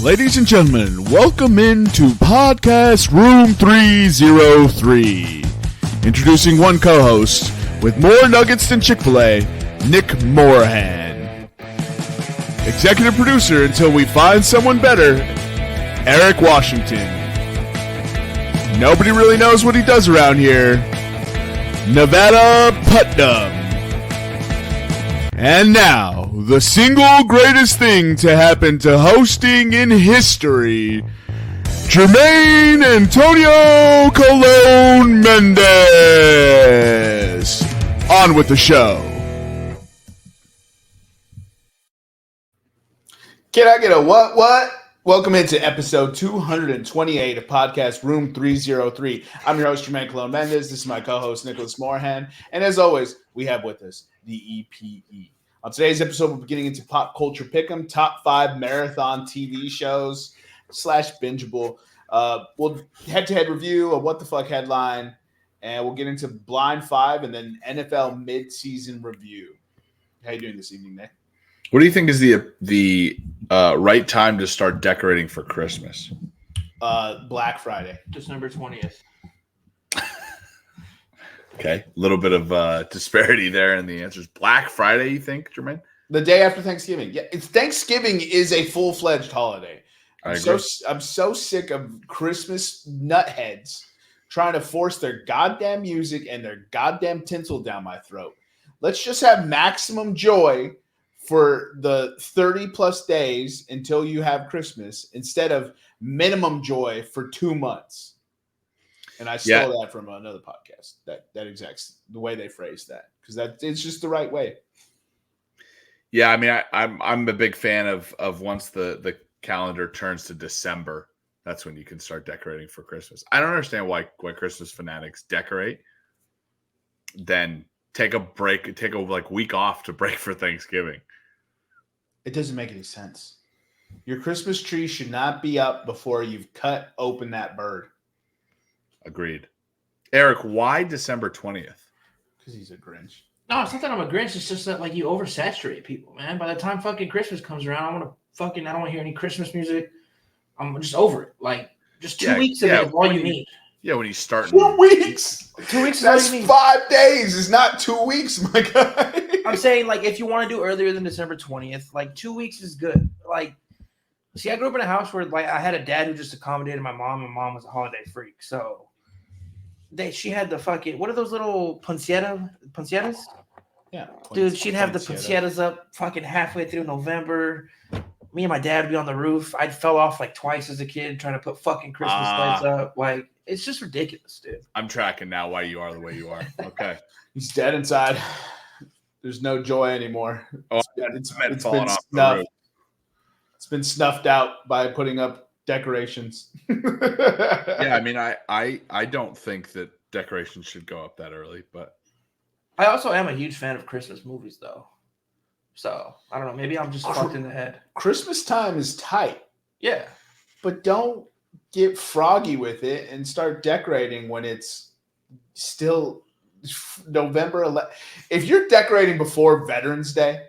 Ladies and gentlemen, welcome into Podcast Room 303. Introducing one co-host with more nuggets than Chick-fil-A, Nick Morahan. Executive producer until we find someone better, Eric Washington. Nobody really knows what he does around here, Nevada Putnam. And now, the single greatest thing to happen to hosting in history, Jermaine Antonio Colon Mendez. On with the show. Can I get a what? Welcome into episode 228 of Podcast Room 303. I'm your host, Jermaine Colon Mendez. This is my co-host, Nicholas Morahan. And as always, we have with us the EPE. On today's episode, we'll be getting into pop culture pick'em, top 5 marathon TV shows / bingeable. We'll head-to-head review, a what the fuck headline, and we'll get into blind 5 and then NFL mid-season review. How you doing this evening, Nick? What do you think is the right time to start decorating for Christmas? Black Friday. December 20th. Okay, a little bit of disparity there in the answers. Black Friday, you think, Jermaine? The day after Thanksgiving. Yeah, Thanksgiving is a full-fledged holiday. I'm so sick of Christmas nutheads trying to force their goddamn music and their goddamn tinsel down my throat. Let's just have maximum joy for the 30-plus days until you have Christmas instead of minimum joy for 2 months. And I stole that from another podcast. That exact the way they phrased that, because it's just the right way. Yeah, I mean, I'm a big fan of once the calendar turns to December, that's when you can start decorating for Christmas. I don't understand why Christmas fanatics decorate, then take a break, take a week off to break for Thanksgiving. It doesn't make any sense. Your Christmas tree should not be up before you've cut open that bird. Agreed. Eric, why December 20th? Because he's a Grinch. No, it's not that I'm a Grinch. It's just that you oversaturate people, man. By the time fucking Christmas comes around, I don't want to hear any Christmas music. I'm just over it. Just 2 weeks of it is all you need. Yeah, when you start 2 weeks. 2 weeks. That's is all you need. 5 days. Is not 2 weeks, my guy. I'm saying if you want to do earlier than December 20th, 2 weeks is good. See, I grew up in a house where I had a dad who just accommodated my mom. My mom was a holiday freak, so she had the fucking, what are those little poncietas? Yeah, dude, she'd have the poncietas up fucking halfway through November. Me and my dad would be on the roof. I fell off twice as a kid trying to put fucking Christmas lights up. It's just ridiculous, dude. I'm tracking now why you are the way you are. Okay. He's dead inside. There's no joy anymore. It's been snuffed. It's been snuffed out by putting up decorations. Yeah, I mean, I don't think that decorations should go up that early, but I also am a huge fan of Christmas movies, though. So I don't know. Maybe I'm just fucked in the head. Christmas time is tight. Yeah, but don't get froggy with it and start decorating when it's still November 11th. If you're decorating before Veterans Day,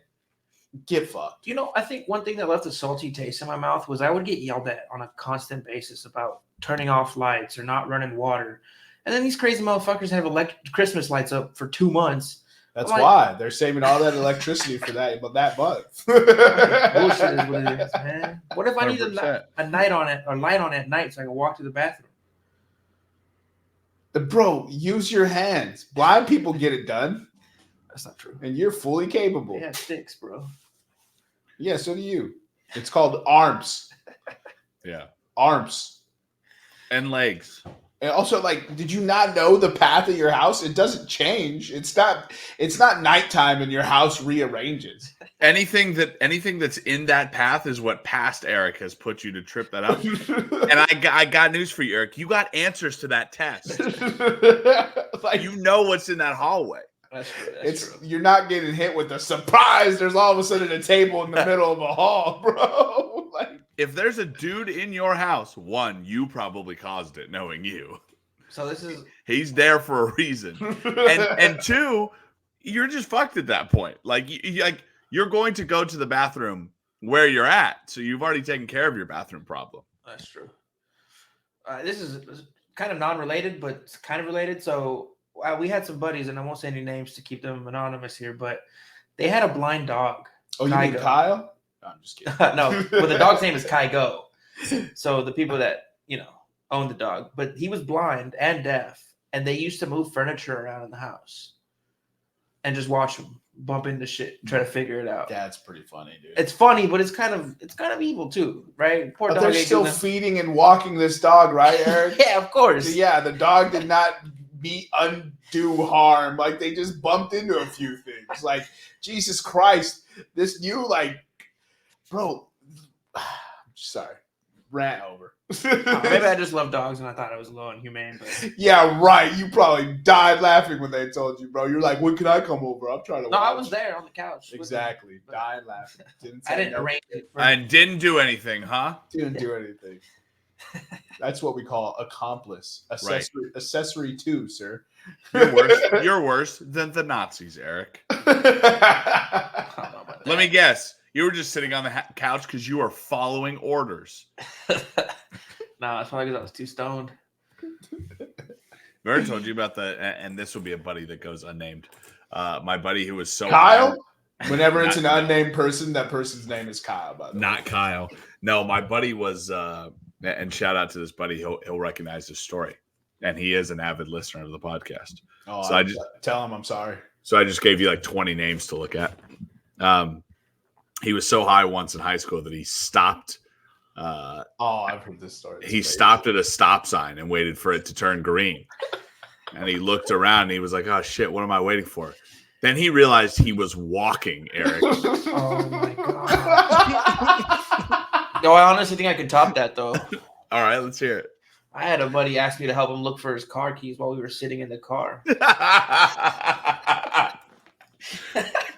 get fucked. I think one thing that left a salty taste in my mouth was I would get yelled at on a constant basis about turning off lights or not running water. And then these crazy motherfuckers have Christmas lights up for 2 months. That's why they're saving all that electricity for that month. Bullshit is what it is, man. What if I need a night on it or light on it at night so I can walk to the bathroom? Bro, use your hands. Blind people get it done. That's not true. And you're fully capable. Yeah, sticks, bro. Yeah, so do you. It's called arms. Yeah. Arms. And legs. And also, did you not know the path of your house? It doesn't change. It's not nighttime and your house rearranges. Anything that's in that path is what past Eric has put you to trip that up. And I got news for you, Eric. You got answers to that test. You know what's in that hallway. That's true. You're not getting hit with a surprise. There's all of a sudden a table in the middle of a hall, bro. If there's a dude in your house, one, you probably caused it, knowing you. So he's there for a reason, and two, you're just fucked at that point. You're going to go to the bathroom where you're at. So you've already taken care of your bathroom problem. That's true. This is kind of non-related, but it's kind of related. So we had some buddies, and I won't say any names to keep them anonymous here, but they had a blind dog. Oh, you mean Kyle? No, I'm just kidding. No, well, the dog's name is Kygo. So the people that, own the dog, but he was blind and deaf, and they used to move furniture around in the house and just watch him bump into shit, try to figure it out. That's pretty funny, dude. It's funny, but it's kind of evil too, right? Poor but dog. They're still feeding and walking this dog, right, Eric? Yeah, of course. Yeah, the dog did not meet undue harm. Like, they just bumped into a few things. Like, Jesus Christ, this new, bro. Sorry, rant over. Maybe I just love dogs and I thought it was a little inhumane. But yeah, right. You probably died laughing when they told you, bro. You're like, when can I come over? I'm trying to. No, I was there on the couch. Exactly, dying laughing. I didn't arrange it. I didn't do anything, huh? Didn't do anything. That's what we call accomplice, accessory too, sir. You're worse than the Nazis, Eric. Let me guess. You were just sitting on the couch because you are following orders. No, that's probably because I was too stoned. Never told you about and this will be a buddy that goes unnamed. My buddy who was so Kyle. Whenever it's an unnamed person, that person's name is Kyle. By the way, not Kyle. No, my buddy was, and shout out to this buddy. He'll recognize this story, and he is an avid listener of the podcast. Oh, so I just tell him I'm sorry. So I just gave you 20 names to look at. He was so high once in high school that he stopped. I've heard this story. He stopped at a stop sign and waited for it to turn green. And he looked around and he was like, oh, shit, what am I waiting for? Then he realized he was walking, Eric. Oh, my God. Yo, I honestly think I could top that, though. All right, let's hear it. I had a buddy ask me to help him look for his car keys while we were sitting in the car.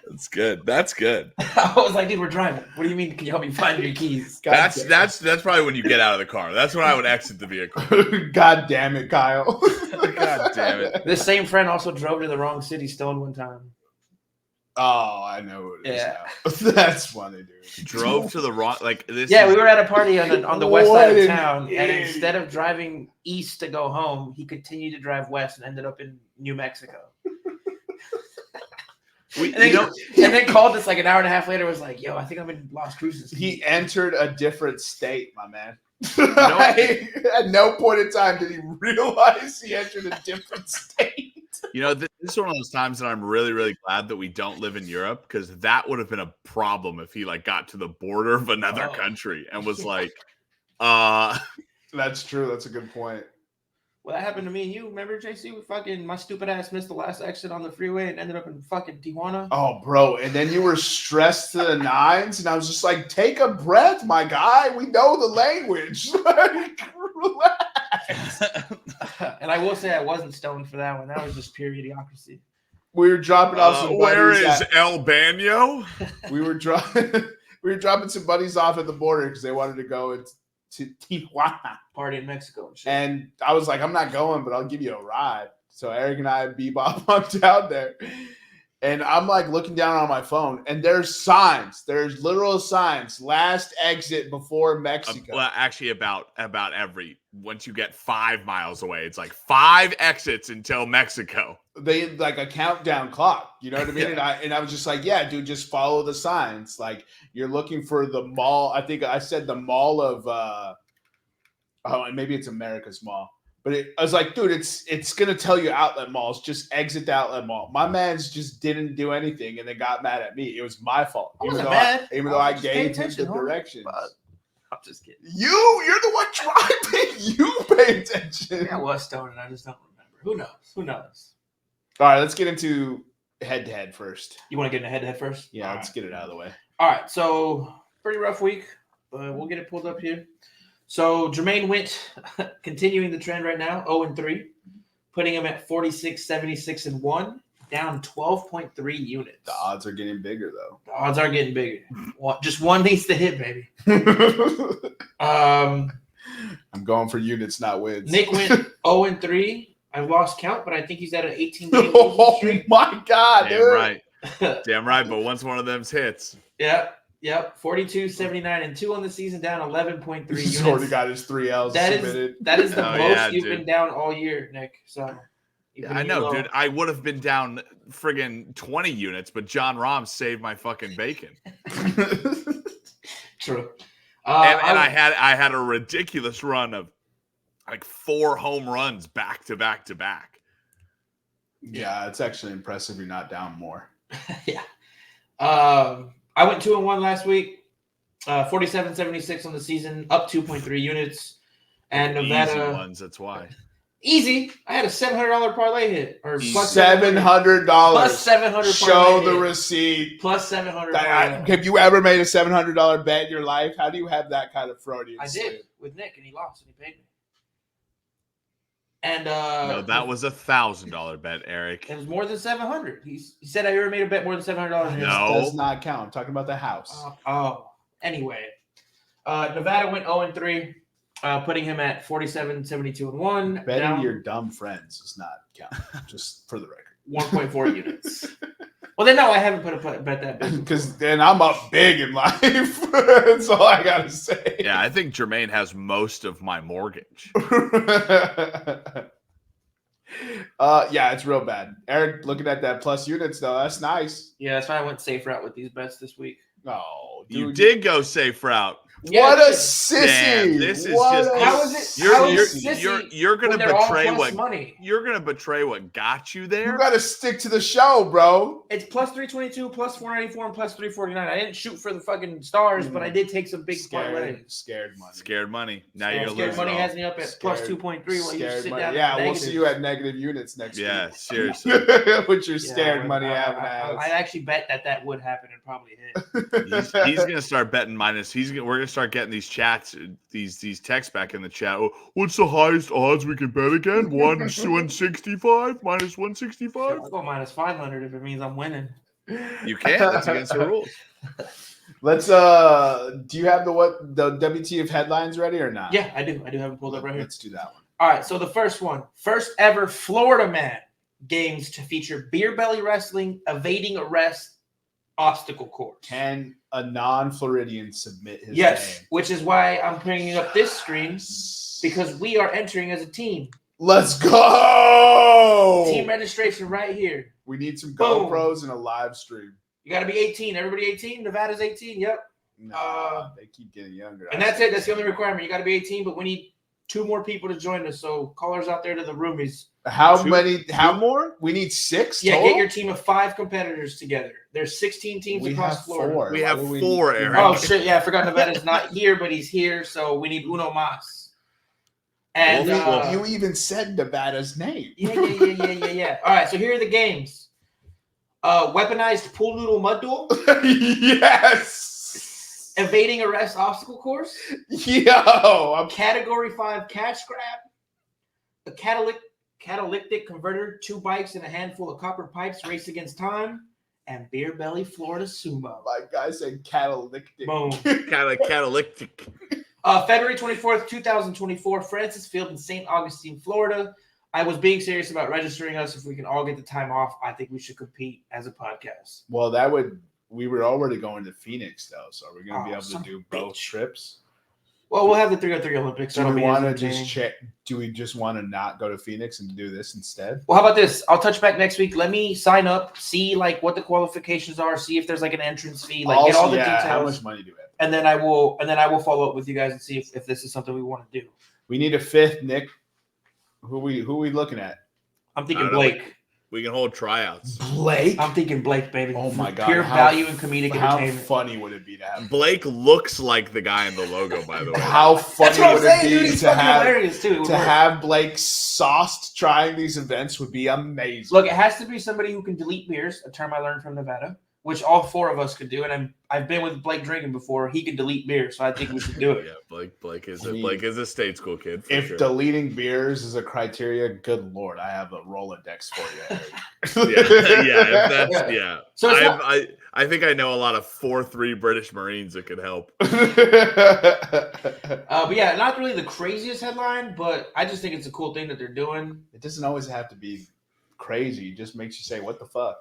That's good. That's good. I was like, dude, we're driving. What do you mean? Can you help me find your keys? That's probably when you get out of the car. That's when I would exit the vehicle. God damn it, Kyle. God damn it. This same friend also drove to the wrong city stoned one time. Oh, I know what it is now. That's funny, dude. Drove to the wrong this. Yeah, we were at a party on the west side of town, idiot. and instead of driving east to go home, he continued to drive west and ended up in New Mexico. And then called us an hour and a half later. Was like, "Yo, I think I'm in Las Cruces." He entered a different state, my man. At no point in time did he realize he entered a different state. This is one of those times that I'm really, really glad that we don't live in Europe, because that would have been a problem if he got to the border of another country and was like, That's true. That's a good point. Well, that happened to me and you. Remember, JC? My stupid ass missed the last exit on the freeway and ended up in fucking Tijuana. Oh, bro. And then you were stressed to the nines, and I was just like, take a breath, my guy. We know the language. Relax. And I will say I wasn't stoned for that one. That was just pure idiocracy. We were dropping off some buddies. Where is El Baño? We were dropping some buddies off at the border because they wanted to go to Tijuana. Party in Mexico and shit. And I was like, I'm not going, but I'll give you a ride. So Eric and I bebop on down there. And I'm looking down on my phone, and there's signs. There's literal signs. Last exit before Mexico. Well, actually, about once you get 5 miles away, it's 5 exits until Mexico. They a countdown clock. You know what I mean? Yeah. And I was just like, yeah, dude, just follow the signs. You're looking for the mall. I think I said the mall of and maybe it's America's Mall. But I was like, dude, it's gonna tell you outlet malls. Just exit the outlet mall. My man's just didn't do anything, and they got mad at me. It was my fault. I wasn't mad. Even though I gave him the directions. I'm just kidding. You're the one driving. You pay attention. I was stoned, and I just don't remember. Who knows? All right, let's get into head-to-head first. You want to get into head-to-head first? Yeah, let's get it out of the way. All right, so pretty rough week. We'll get it pulled up here. So Jermaine went, continuing the trend right now, 0-3, putting him at 46, 76, and 1, down 12.3 units. The odds are getting bigger, though. The odds are getting bigger. Just one needs to hit, baby. I'm going for units, not wins. Nick went 0-3. I've lost count, but I think he's at an 18-game Oh streak. my God, Damn dude. right. Damn right, but once one of them's hits. Yeah. Yep, 42, 79, and 2 on the season, down 11.3 units. He's already got his 3 L's submitted. That is the Oh, most yeah, you've dude. been down all year, Nick. So Yeah, I know, dude. I would have been down friggin' 20 units, but John Rahm saved my fucking bacon. True. And I had a ridiculous run of like 4 home runs back to back to back. Yeah, it's actually impressive you're not down more. Yeah. I went 2-1 last week. 47-76 on the season, up 2.3 units. And Nevada Easy ones, that's why. Easy. I had a $700 parlay hit, or plus $700. Plus $700. Show the receipt. Plus $700. Have you ever made a $700 bet in your life? How do you have that kind of Freudian I slip? did with Nick, and he lost, and he paid me. And no, that was $1,000 bet, Eric. It was more than $700. He said I ever made a bet more than $700. No, does not count. I'm talking about the house. Anyway, Nevada went 0-3. Putting him at 47, 72, and 1. Betting your dumb friends does not count, just for the record. 1.4 units. Well, then, no, I haven't put a bet that big. Because then I'm up big in life. That's all I got to say. Yeah, I think Jermaine has most of my mortgage. Yeah, it's real bad. Eric, looking at that plus units, though, that's nice. Yeah, that's why I went safe route with these bets this week. Oh, dude. You did go safe route. What a sissy! Damn, this is what just how is it? You're gonna betray what money. You're gonna betray what got you there. You got to stick to the show, bro. It's plus 322, plus 494, and plus 349. I didn't shoot for the fucking stars, but I did take some big parlays. Scared money. Scared money. Now you're scared losing. money has me up at plus 2.3 while you sit down. Yeah, we'll see you at negative units next week. Yeah, seriously. With your scared money having I actually bet that would happen and probably hit. He's gonna start betting minus. We're gonna start getting these chats, these texts back in the chat. Oh, what's the highest odds we can bet again? 165 minus 165. I'll go minus 500 if it means I'm winning. You can. That's against the rules. Let's. Do you have the WTF headlines ready or not? Yeah, I do. I do have it pulled up right here. Let's do that one. All right. So the first one, first ever Florida man games to feature beer belly wrestling, evading arrest, obstacle course. Can a non-Floridian submit his name? Which is why I'm bringing up this screen, because we are entering as a team. Let's go! Team registration right here. We need some GoPros and a live stream. You got to be 18. Everybody 18? Nevada's 18? Yep. No, they keep getting younger. And that's it. That's the only requirement. You got to be 18, but we need 2 more people to join us. So callers out there to the roomies. How many? How more? We need 6 Yeah, total? get your team of 5 competitors together. There's 16 teams across Florida. 4. We have 4, Eric. Oh, shit. Yeah, I forgot Nevada's not here, but he's here. So we need uno mas. And you even said Nevada's name. Yeah. All right, so here are the games. Weaponized pool noodle mud duel. Yes. Evading arrest obstacle course. Yo. Category 5 cash grab. A catalytic converter, 2 bikes and a handful of copper pipes race against time. And beer belly Florida sumo. My guy said catalytic. Boom. Catalytic. February 24th, 2024, Francis Field in St. Augustine, Florida. I was being serious about registering us. If we can all get the time off, I think we should compete as a podcast. Well, we were already going to Phoenix, though, so are we going to be able to do both trips? Well, we'll have the 303 Olympics. Do we want to just check? Do we just want to not go to Phoenix and do this instead? Well, how about this? I'll touch back next week. Let me sign up, see what the qualifications are, see if there's an entrance fee, get all the details. How much money do we have? And then I will follow up with you guys and see if this is something we want to do. We need a 5th, Nick. Who we looking at? I'm thinking Blake. We can hold tryouts. Blake? I'm thinking Blake, baby. Oh my God. Pure value and comedic entertainment. How funny would it be to have Blake looks like the guy in the logo, by the way. How funny would it be to have Blake sauced trying these events would be amazing. Look, it has to be somebody who can delete beers, a term I learned from Nevada, which all 4 of us could do. And I've been with Blake drinking before. He can delete beer, so I think we should do it. Yeah, Blake is a state school kid. If deleting beers is a criteria, good Lord, I have a Rolodex for you. So I think I know a lot of 4-3 British Marines that could help. But yeah, not really the craziest headline, but I just think it's a cool thing that they're doing. It doesn't always have to be crazy. It just makes you say, what the fuck?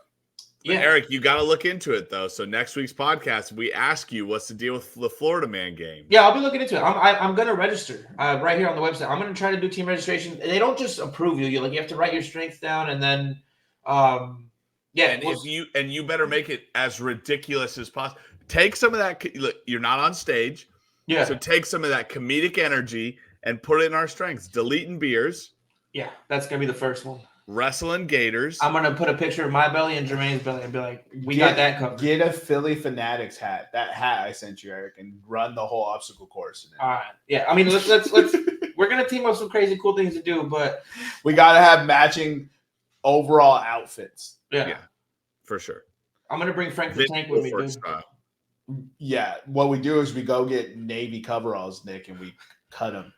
But Eric, you got to look into it though. So next week's podcast, we ask you what's the deal with the Florida Man game. Yeah, I'll be looking into it. I'm going to register right here on the website. I'm going to try to do team registration. They don't just approve you. You have to write your strengths down, and then and you better make it as ridiculous as possible. Take some of that. Look, you're not on stage. Yeah. So take some of that comedic energy and put it in our strengths. Deleting beers. Yeah, that's going to be the first one. Wrestling gators. I'm going to put a picture of my belly and Jermaine's belly and be like, we got that covered. Get a Philly Fanatics hat. That hat I sent you, Eric, and run the whole obstacle course in it. All right. Yeah, I mean, let's we're going to team up some crazy cool things to do, but we got to have matching overall outfits. Yeah. For sure. I'm going to bring Frank the Tank with me, dude. Yeah, what we do is we go get Navy coveralls, Nick, and we cut them.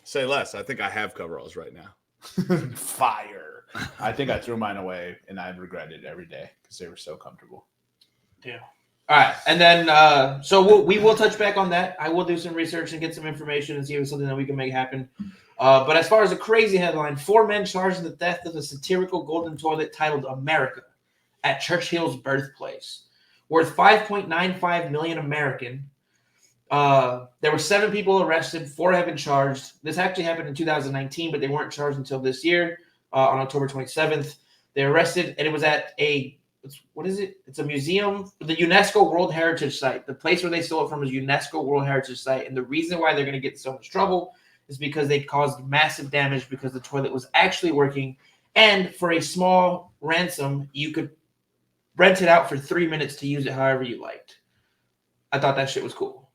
Say less. I think I have coveralls right now. Fire. I think I threw mine away, and I regret it every day because they were so comfortable. Yeah. All right, and then so we will touch back on that. I will do some research and get some information and see if it's something that we can make happen. But as far as a crazy headline, 4 men charged in the theft of a satirical golden toilet titled "America" at Churchill's birthplace, worth $5.95 million American. There were 7 people arrested. 4 have been charged. This actually happened in 2019, but they weren't charged until this year on October 27th. They arrested, and it was at what is it? It's a museum, the UNESCO World Heritage Site. The place where they stole it from is UNESCO World Heritage Site, and the reason why they're going to get in so much trouble is because they caused massive damage because the toilet was actually working, and for a small ransom, you could rent it out for 3 minutes to use it however you liked. I thought that shit was cool.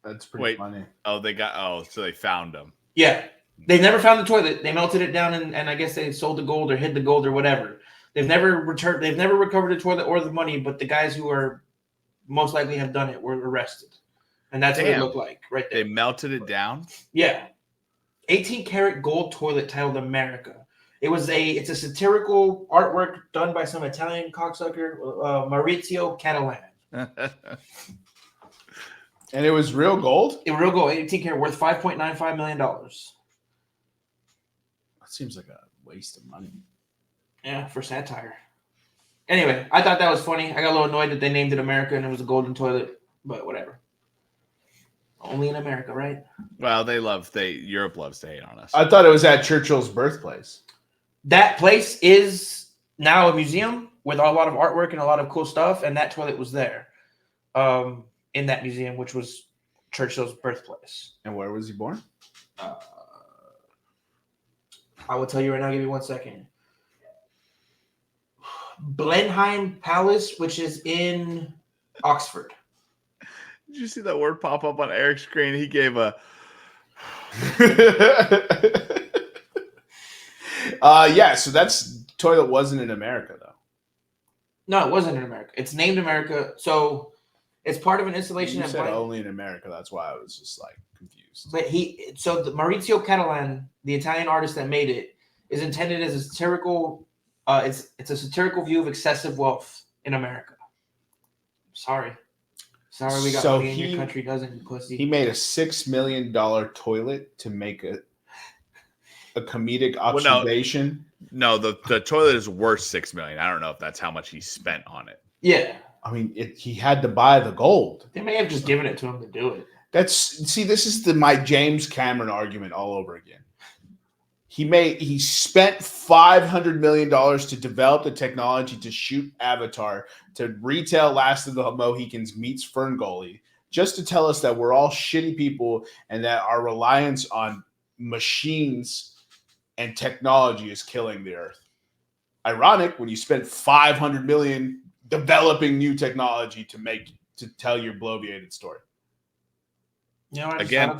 That's pretty funny. So they found them. Yeah. They never found the toilet. They melted it down and I guess they sold the gold or hid the gold or whatever. They've never recovered the toilet or the money, but the guys who are most likely have done it were arrested. And that's what it looked like right there. They melted it down? Yeah. 18-karat gold toilet titled America. It's a satirical artwork done by some Italian cocksucker, Maurizio Catalan. And it was real gold? It was real gold, 18-karat, worth $5.95 million. That seems like a waste of money. Yeah, for satire. Anyway, I thought that was funny. I got a little annoyed that they named it America and it was a golden toilet, but whatever. Only in America, right? Well, Europe loves to hate on us. I thought it was at Churchill's birthplace. That place is now a museum with a lot of artwork and a lot of cool stuff, and that toilet was there. In that museum, which was Churchill's birthplace. And where was he born? I will tell you right now. Give me 1 second. Blenheim Palace, which is in Oxford. Did you see that word pop up on Eric's screen? He gave a... Yeah, so that's toilet wasn't in America, though. No, it wasn't in America. It's named America, so... It's part of an installation. You said only in America. That's why I was just like confused. But the Maurizio Catalan, the Italian artist that made it, is intended as a satirical. It's a satirical view of excessive wealth in America. Sorry, we got money in your country, doesn't you, pussy? He made a $6 million toilet to make a comedic observation. No, the toilet is worth $6 million. I don't know if that's how much he spent on it. Yeah. I mean, he had to buy the gold. They may have just given it to him to do it. This is my James Cameron argument all over again. He spent $500 million to develop the technology to shoot Avatar, to retail Last of the Mohicans meets Ferngully, just to tell us that we're all shitty people and that our reliance on machines and technology is killing the earth. Ironic when you spent $500 million developing new technology to tell your bloviated story. You know what again,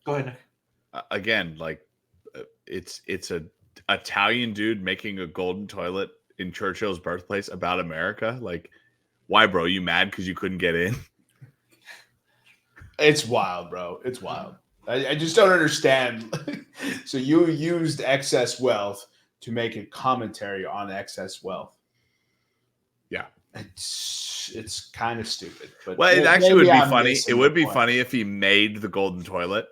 go ahead, Nick. Again, like it's a Italian dude making a golden toilet in Churchill's birthplace about America. Like, why, bro? You mad because you couldn't get in? It's wild, bro. It's wild. I just don't understand. So you used excess wealth to make a commentary on excess wealth. Yeah, it's kind of stupid. But it actually would be funny. It would be funny if he made the golden toilet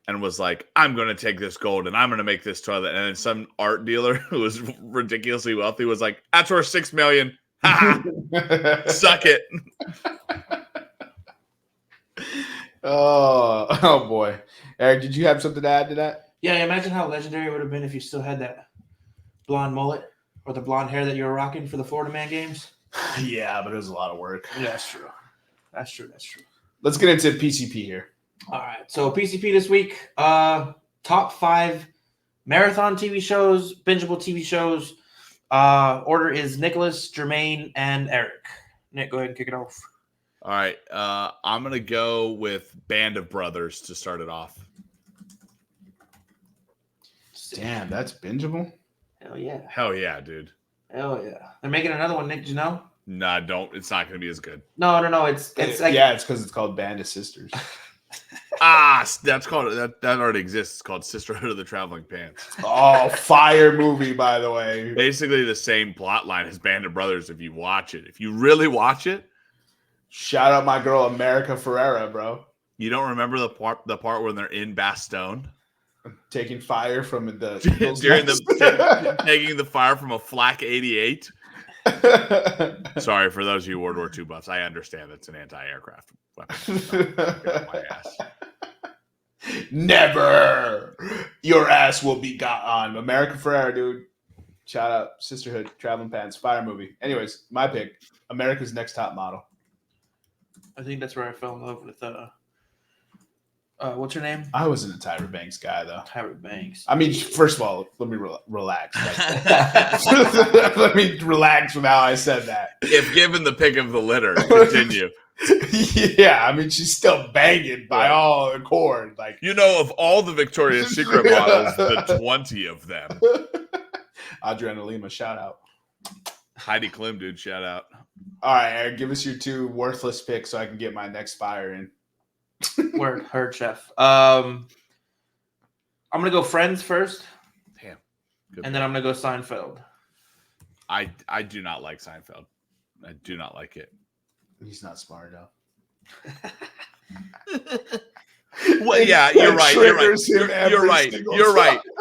and was like, I'm going to take this gold and I'm going to make this toilet. And then some art dealer who was ridiculously wealthy was like, that's worth $6 million. Suck it. Oh boy. Eric, did you have something to add to that? Yeah, imagine how legendary it would have been if you still had that blonde mullet or the blonde hair that you were rocking for the Florida Man games. Yeah, but it was a lot of work. Yeah, that's true. That's true. Let's get into PCP here. All right. So PCP this week, top 5 marathon TV shows, bingeable TV shows. Order is Nicholas, Jermaine, and Eric. Nick, go ahead and kick it off. All right. I'm going to go with Band of Brothers to start it off. Damn, that's bingeable? Hell yeah. Hell yeah, dude. Hell yeah. They're making another one, Nick. Did you know? Nah, don't. It's not going to be as good. No. It's like, yeah, it's because it's called Band of Sisters. That's called that already exists. It's called Sisterhood of the Traveling Pants. Oh, fire movie, by the way. Basically the same plot line as Band of Brothers if you watch it. If you really watch it. Shout out my girl America Ferrera, bro. You don't remember the part when they're in Bastogne? Taking fire from the taking the fire from a flak 88. Sorry for those of you World War II buffs. I understand it's an anti-aircraft weapon. My ass. Never. Your ass will be got on. America Ferrera, dude. Shout out Sisterhood, Traveling Pants, fire movie. Anyways, my pick, America's Next Top Model. I think that's where I fell in love with what's her name? I wasn't a Tyra Banks guy, though. Tyra Banks. I mean, first of all, let me relax. Let me relax from how I said that. If given the pick of the litter, continue. Yeah, I mean, she's still banging by all accord. Like, you know, of all the Victoria's Secret models, the 20 of them. Adriana Lima, shout out. Heidi Klum, dude, shout out. All right, Eric, give us your 2 worthless picks so I can get my next fire in. Word, heard, chef. I'm gonna go Friends first. Damn. And then I'm gonna go Seinfeld. I do not like Seinfeld. I do not like it. He's not smart enough. Well, yeah, you're right.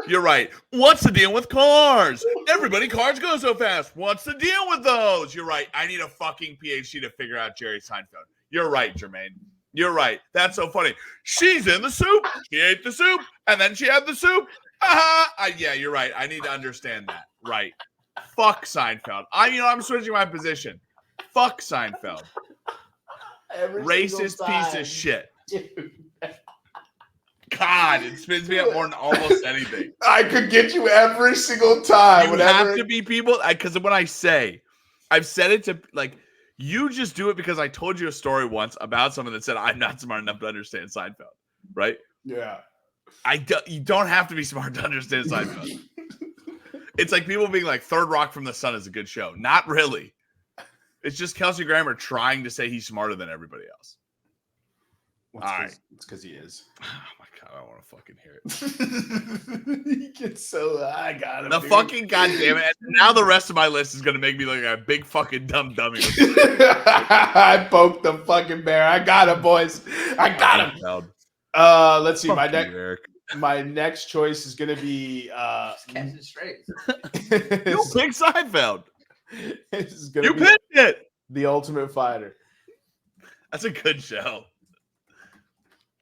You're right. What's the deal with cars? Cars go so fast. What's the deal with those? You're right. I need a fucking PhD to figure out Jerry Seinfeld. You're right, Jermaine. You're right. That's so funny. She's in the soup. She ate the soup, and then she had the soup. Yeah, you're right. I need to understand that. Right. Fuck Seinfeld. I'm switching my position. Fuck Seinfeld. Racist piece of shit. Dude. God, it spins me up more than almost anything. I could get you every single time. You have to be people, because when I say, I've said it to, like, you just do it because I told you a story once about someone that said, I'm not smart enough to understand Seinfeld, right? Yeah. You don't have to be smart to understand Seinfeld. It's like people being like, Third Rock from the Sun is a good show. Not really. It's just Kelsey Grammer trying to say he's smarter than everybody else. All right. It's because he is. Oh my God, I don't want to fucking hear it. He gets so I got him. The dude. fucking goddamn it. Now the rest of my list is gonna make me look like a big fucking dumb dummy. I poked the fucking bear. I got him, boys. I got him. Let's see. My next choice is gonna be Catching straight. You pick Seinfeld. You picked it. The Ultimate Fighter. That's a good show.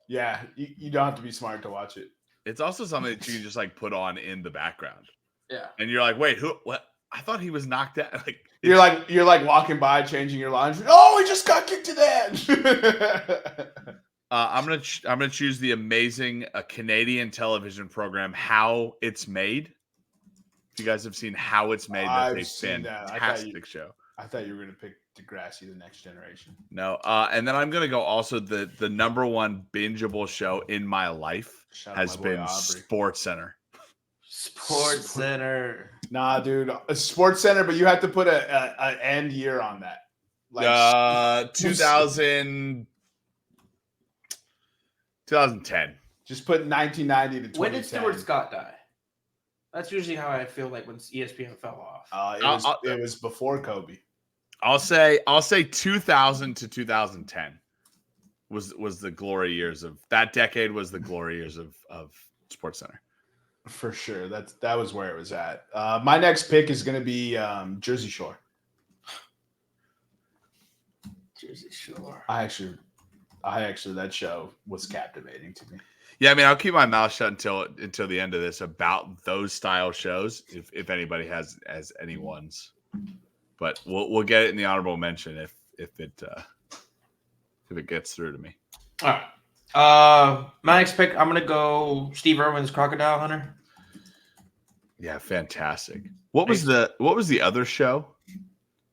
Yeah, you don't have to be smart to watch it. It's also something that you can just like put on in the background. Yeah. And you're like, wait, who? What? I thought he was knocked out. Like you're like walking by, changing your lines. Oh, he just got kicked to the end. I'm gonna choose the amazing Canadian television program How It's Made. If you guys have seen How It's Made, that's a fantastic show. I thought you were gonna pick Degrassi, The Next Generation. No, and then I'm gonna go also the number one bingeable show in my life has been SportsCenter. SportsCenter. Nah, dude, SportsCenter, but you have to put an end year on that. Like 2010. Just put 1990 to 2010. When did Stuart Scott die? That's usually how I feel like when ESPN fell off. It was before Kobe. I'll say 2000 to 2010 was the glory years of that decade. Was the glory years of SportsCenter. For sure. That was where it was at. My next pick is going to be Jersey Shore. Jersey Shore. I actually, that show was captivating to me. Yeah, I mean, I'll keep my mouth shut until the end of this about those style shows, if anybody has any ones. But we'll get it in the honorable mention if it gets through to me. All right. My next pick, I'm gonna go Steve Irwin's Crocodile Hunter. Yeah, fantastic. What was the other show?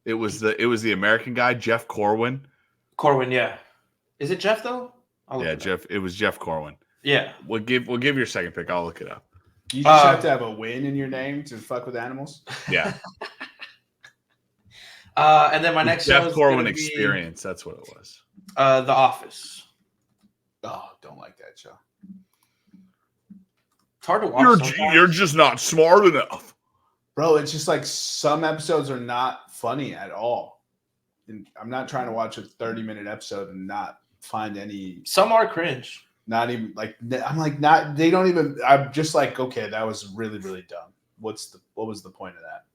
It was the American guy, Jeff Corwin. Corwin, yeah. Is it Jeff though? Yeah, Jeff. It was Jeff Corwin. Yeah. We'll give your second pick. I'll look it up. You just have to have a win in your name to fuck with animals. Yeah. And then my next show Jeff is Corwin gonna Experience. That's what it was. The Office. Oh, don't like that show. It's hard to watch. You're just not smart enough, bro. It's just like some episodes are not funny at all. And I'm not trying to watch a 30-minute episode and not find any. Some are cringe. Not even like I'm like not. They don't even. I'm just like, okay, that was really really dumb. What was the point of that?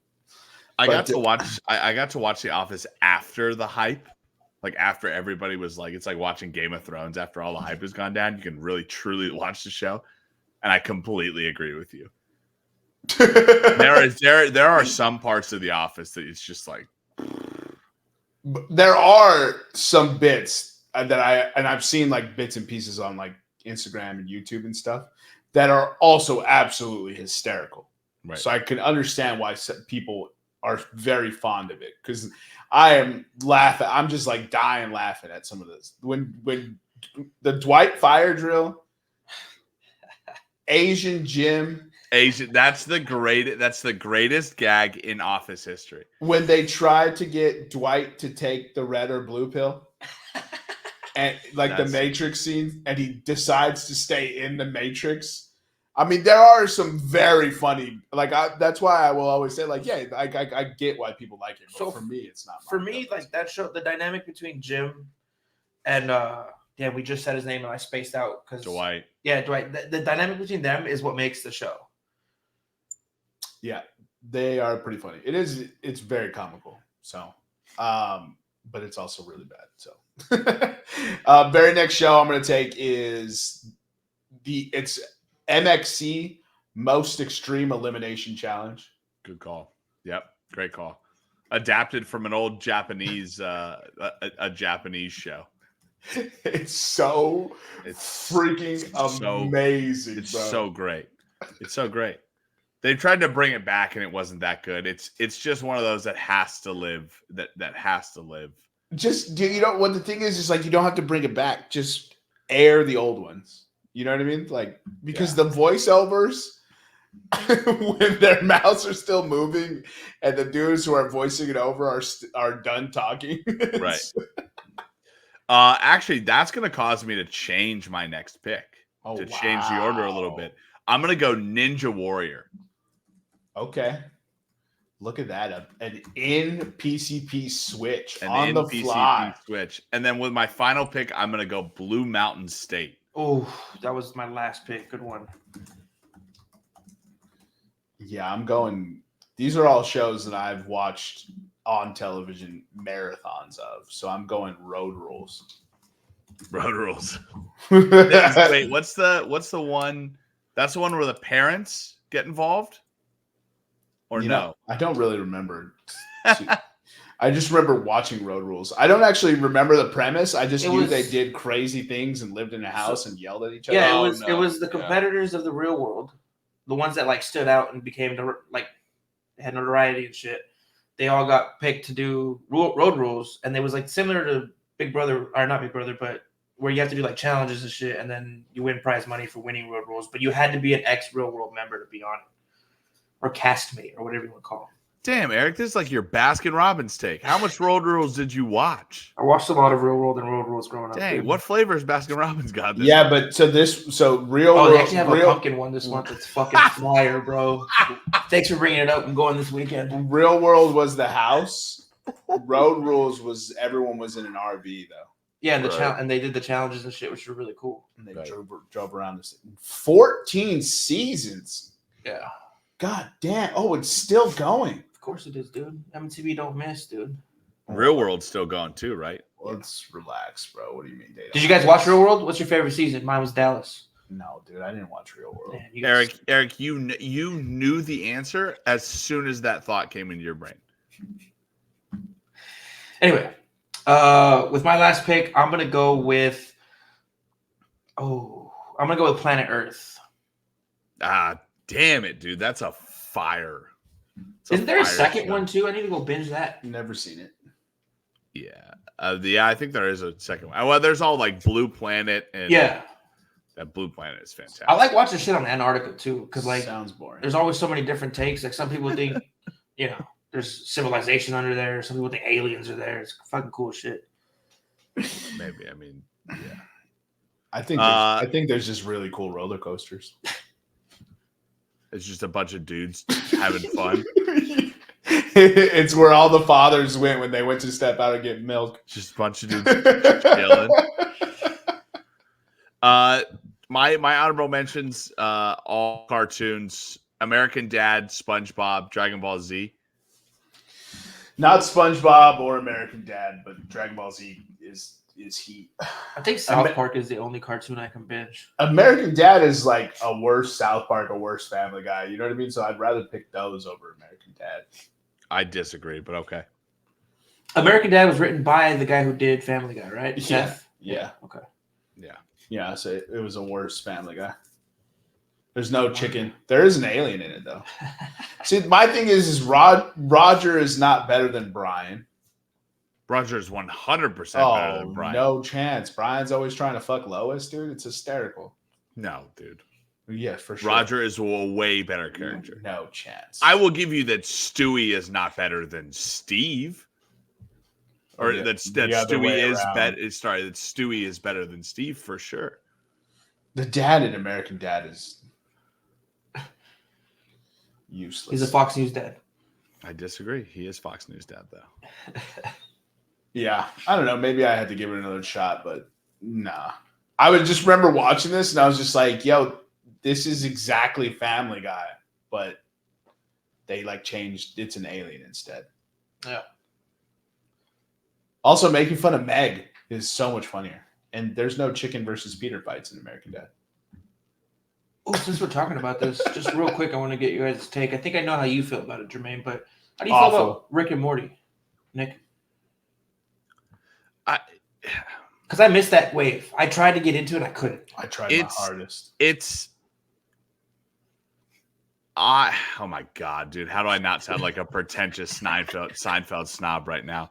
I got to watch The Office after the hype. Like after everybody was like, it's like watching Game of Thrones after all the hype has gone down. You can really truly watch the show, and I completely agree with you. there are some parts of The Office that it's just like. There are some bits that I've seen like bits and pieces on like Instagram and YouTube and stuff that are also absolutely hysterical. Right. So I can understand why people are very fond of it because I am laughing. I'm just like dying laughing at some of this. When the Dwight fire drill, Asian Jim. That's the greatest gag in Office history. When they tried to get Dwight to take the red or blue pill, and like the Matrix scene, and he decides to stay in the Matrix. I mean, there are some very funny. Like that's why I will always say, like, yeah, I get why people like it. But so for me, it's not. For me, like that show, the dynamic between Jim and we just said his name and I spaced out because Dwight. Yeah, Dwight. The dynamic between them is what makes the show. Yeah, they are pretty funny. It's very comical. So, but it's also really bad. So, very next show I'm going to take is it's MXC Most Extreme Elimination Challenge. Good call. Yep, great call. Adapted from an old Japanese a Japanese show. It's freaking amazing. It's bro. So great. It's so great. They tried to bring it back and it wasn't that good. It's just one of those that has to live. That has to live. Just what the thing is like you don't have to bring it back. Just air the old ones. You know what I mean? Like because the voiceovers when their mouths are still moving and the dudes who are voicing it over are done talking. Right. Actually, that's going to cause me to change my next pick. Change the order a little bit. I'm going to go Ninja Warrior. Okay. Look at that. An in-PCP switch on the fly. Switch. And then with my final pick, I'm going to go Blue Mountain State. Oh, that was my last pick. Good one. Yeah, I'm going. These are all shows that I've watched on television marathons of. So I'm going Road Rules. Road Rules. Wait, what's the one? That's the one where the parents get involved? Or no? I don't really remember. I just remember watching Road Rules. I don't actually remember the premise. I just knew they did crazy things and lived in a house and yelled at each other. Yeah, it was the competitors of the real world, the ones that like stood out and became had notoriety and shit. They all got picked to do Road Rules, and it was like similar to Big Brother, or not Big Brother, but where you have to do like challenges and shit, and then you win prize money for winning Road Rules. But you had to be an ex-Real World member to be on it, or castmate, or whatever you want to call it. Damn, Eric, this is like your Baskin Robbins take. How much Road Rules did you watch? I watched a lot of Real World and Road Rules growing up. Dang, what flavors Baskin Robbins got? Yeah, but Real World. They actually have a pumpkin one this month. It's fucking fire, bro. Thanks for bringing it up and going this weekend. Real World was the house. Road Rules was everyone was in an RV though. Yeah, and and they did the challenges and shit, which were really cool. And they drove around this 14 seasons. Yeah. God damn. Oh, it's still going. Of course it is, dude. MTV don't miss, dude. Real World's still going too, right? Let's relax, bro. What do you mean? Did you guys watch Real World? What's your favorite season? Mine was Dallas. No, dude, I didn't watch Real World. Man, Eric, you knew the answer as soon as that thought came into your brain. Anyway, with my last pick, I'm gonna go with Planet Earth. Ah, damn it, dude, that's a fire. Isn't there a second one too? I need to go binge that. Never seen it. Yeah, I think there is a second one. Well, there's all like Blue Planet and that Blue Planet is fantastic. I like watching shit on Antarctica too, because like sounds boring. There's always so many different takes. Like some people think, there's civilization under there. Some people think aliens are there. It's fucking cool shit. Maybe. I mean, yeah. I think there's just really cool roller coasters. It's just a bunch of dudes having fun. It's where all the fathers went when they went to step out and get milk. Just a bunch of dudes chilling. My honorable mentions, all cartoons: American Dad, SpongeBob, Dragon Ball Z. Not SpongeBob or American Dad, but Dragon Ball Z is heat. I think South Park is the only cartoon I can binge. American Dad is like a worse South Park, a worse Family Guy. You know what I mean? So I'd rather pick those over American Dad. I disagree, but okay. American Dad was written by the guy who did Family Guy, right? Seth? Yeah. Okay. Yeah, so it was a worse Family Guy. There's no chicken. There is an alien in it, though. See, my thing is Roger is not better than Brian. Roger is 100% better than Brian. No chance. Brian's always trying to fuck Lois, dude. It's hysterical. No, dude. Yeah, for sure. Roger is a way better character. No chance. I will give you that Stewie is not better than Steve. Or that Stewie is better. Sorry, that Stewie is better than Steve for sure. The dad in American Dad is useless. He's a Fox News dad. I disagree. He is Fox News dad, though. Yeah, I don't know. Maybe I had to give it another shot, but nah. I would just remember watching this, and I was just like, "Yo, this is exactly Family Guy," but they like changed. It's an alien instead. Yeah. Also, making fun of Meg is so much funnier. And there's no chicken versus Peter fights in American Dad. Oh, since we're talking about this, just real quick, I want to get you guys' take. I think I know how you feel about it, Jermaine, but how do you feel about Rick and Morty, Nick? Because I missed that wave. I tried to get into it, I couldn't. I tried my hardest. Oh my God, dude. How do I not sound like a pretentious Seinfeld snob right now?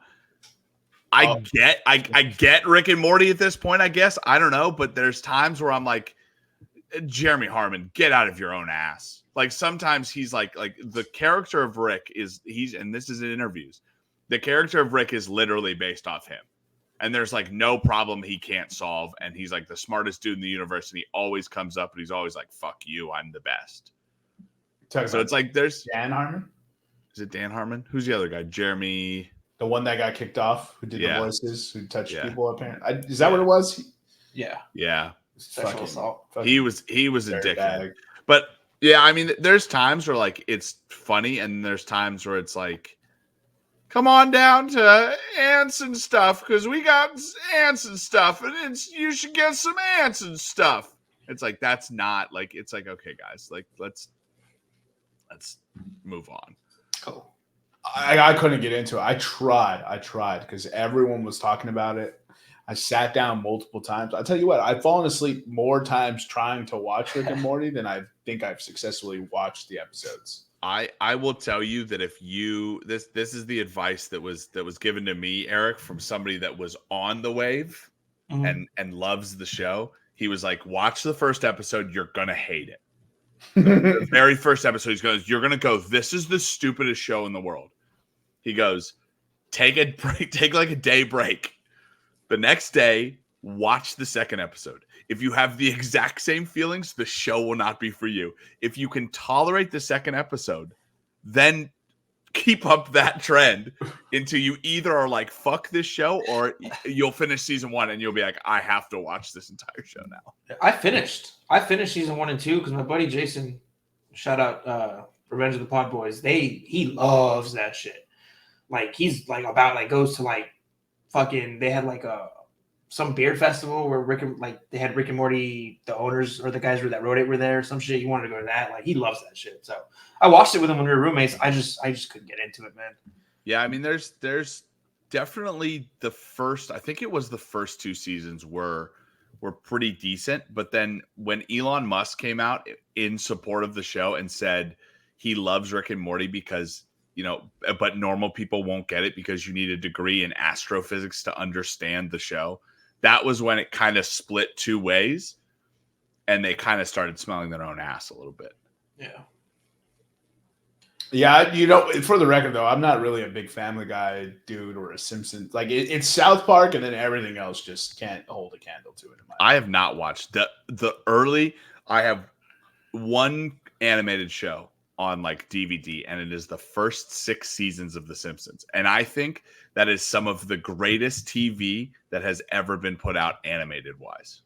I get Rick and Morty at this point, I guess. I don't know, but there's times where I'm like, Jeremy Harmon, get out of your own ass. Like sometimes he's like the character of Rick and this is in interviews. The character of Rick is literally based off him. And there's like no problem he can't solve. And he's like the smartest dude in the universe. And he always comes up and he's always like, fuck you, I'm the best. So it's like there's Dan Harmon. Is it Dan Harmon? Who's the other guy? Jeremy. The one that got kicked off, who did the voices, who touched people. Apparently, is that what it was? Yeah. Sexual assault. He was a dickhead. But yeah, I mean, there's times where like it's funny, and there's times where it's like, come on down to ants and stuff because we got ants and stuff, and you should get some ants and stuff. It's like that's not like it's like okay, guys, like let's move on. Cool. I couldn't get into it. I tried because everyone was talking about it. I sat down multiple times. I'll tell you what, I've fallen asleep more times trying to watch Rick and Morty than I think I've successfully watched the episodes. I will tell you that if you this is the advice that was given to me, Eric, from somebody that was on the wave and loves the show. He was like, watch the first episode, you're gonna hate it. The very first episode, you're gonna go, this is the stupidest show in the world. He goes, take a break, take like a day break. The next day, watch the second episode. If you have the exact same feelings, the show will not be for you. If you can tolerate the second episode, then keep up that trend until you either are like, fuck this show, or you'll finish season 1 and you'll be like, I have to watch this entire show now. I finished season 1 and 2 because my buddy Jason, shout out Revenge of the Pod Boys, he loves that shit. Like he's like about like goes to like fucking, they had like some beer festival where they had Rick and Morty, the owners or the guys that wrote it were there, some shit. He wanted to go to that. Like he loves that shit. So I watched it with him when we were roommates. I just couldn't get into it, man. Yeah, I mean, there's definitely the first, I think it was the first 2 seasons were pretty decent, but then when Elon Musk came out in support of the show and said he loves Rick and Morty because, but normal people won't get it because you need a degree in astrophysics to understand the show. That was when it kind of split 2 ways and they kind of started smelling their own ass a little bit. Yeah. Yeah, for the record, though, I'm not really a big Family Guy dude or a Simpsons. Like, it's South Park, and then everything else just can't hold a candle to it. I have not watched the early. I have one animated show on like DVD, and it is the first 6 seasons of The Simpsons. And I think that is some of the greatest TV that has ever been put out animated-wise.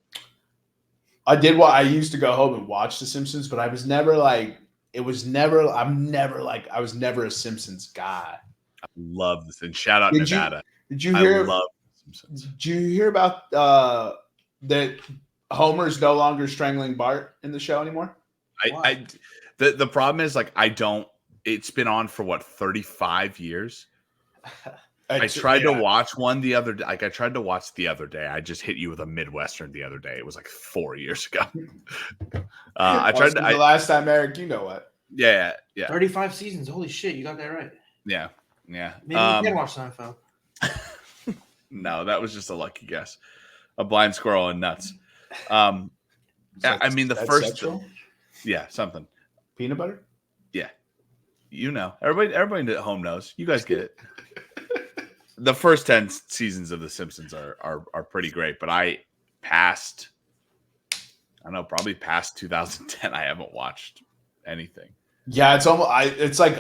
I used to go home and watch The Simpsons, but I was never like... I was never a Simpsons guy. I love this. And shout out Nevada. Did you hear? I love Simpsons. Did you hear about that Homer's no longer strangling Bart in the show anymore? The problem is it's been on for 35 years. I tried to watch one the other day. I tried to watch the other day. I just hit you with a Midwestern the other day. It was 4 years ago. I tried to. The last time, Eric, you know what? Yeah. 35 seasons. Holy shit, you got that right. Yeah. Maybe you can watch Seinfeld. No, that was just a lucky guess. A blind squirrel and nuts. I mean, the first. Sexual? Yeah, something. Peanut butter? Yeah. Everybody at home knows. You guys get it. The first 10 seasons of The Simpsons are pretty great, but probably past 2010, I haven't watched anything. Yeah, it's almost it's like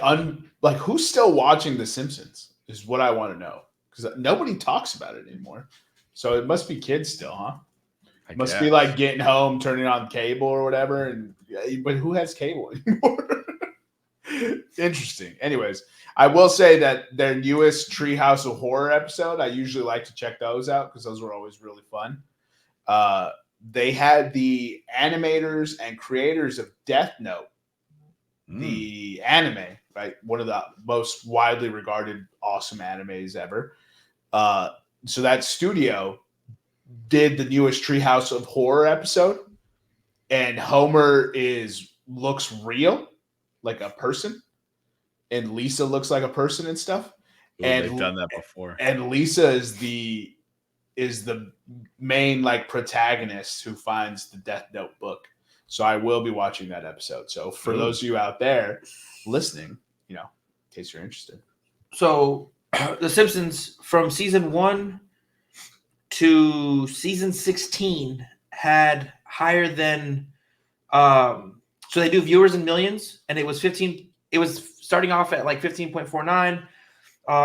who's still watching The Simpsons is what I want to know, because nobody talks about it anymore. So it must be kids still, huh? It must be like getting home, turning on cable or whatever, but who has cable anymore? Interesting. Anyways, I will say that their newest Treehouse of Horror episode, I usually like to check those out because those were always really fun. They had the animators and creators of Death Note, the anime, right? One of the most widely regarded awesome animes ever. So that studio did the newest Treehouse of Horror episode, and Homer looks real, like a person, and Lisa looks like a person and stuff. Ooh, and they've done that before. And Lisa is the main protagonist who finds the Death Note book. So I will be watching that episode. So for those of you out there listening, in case you're interested. So The Simpsons from season 1 to season 16 had higher than so they do viewers in millions, and it was starting off at 15.49.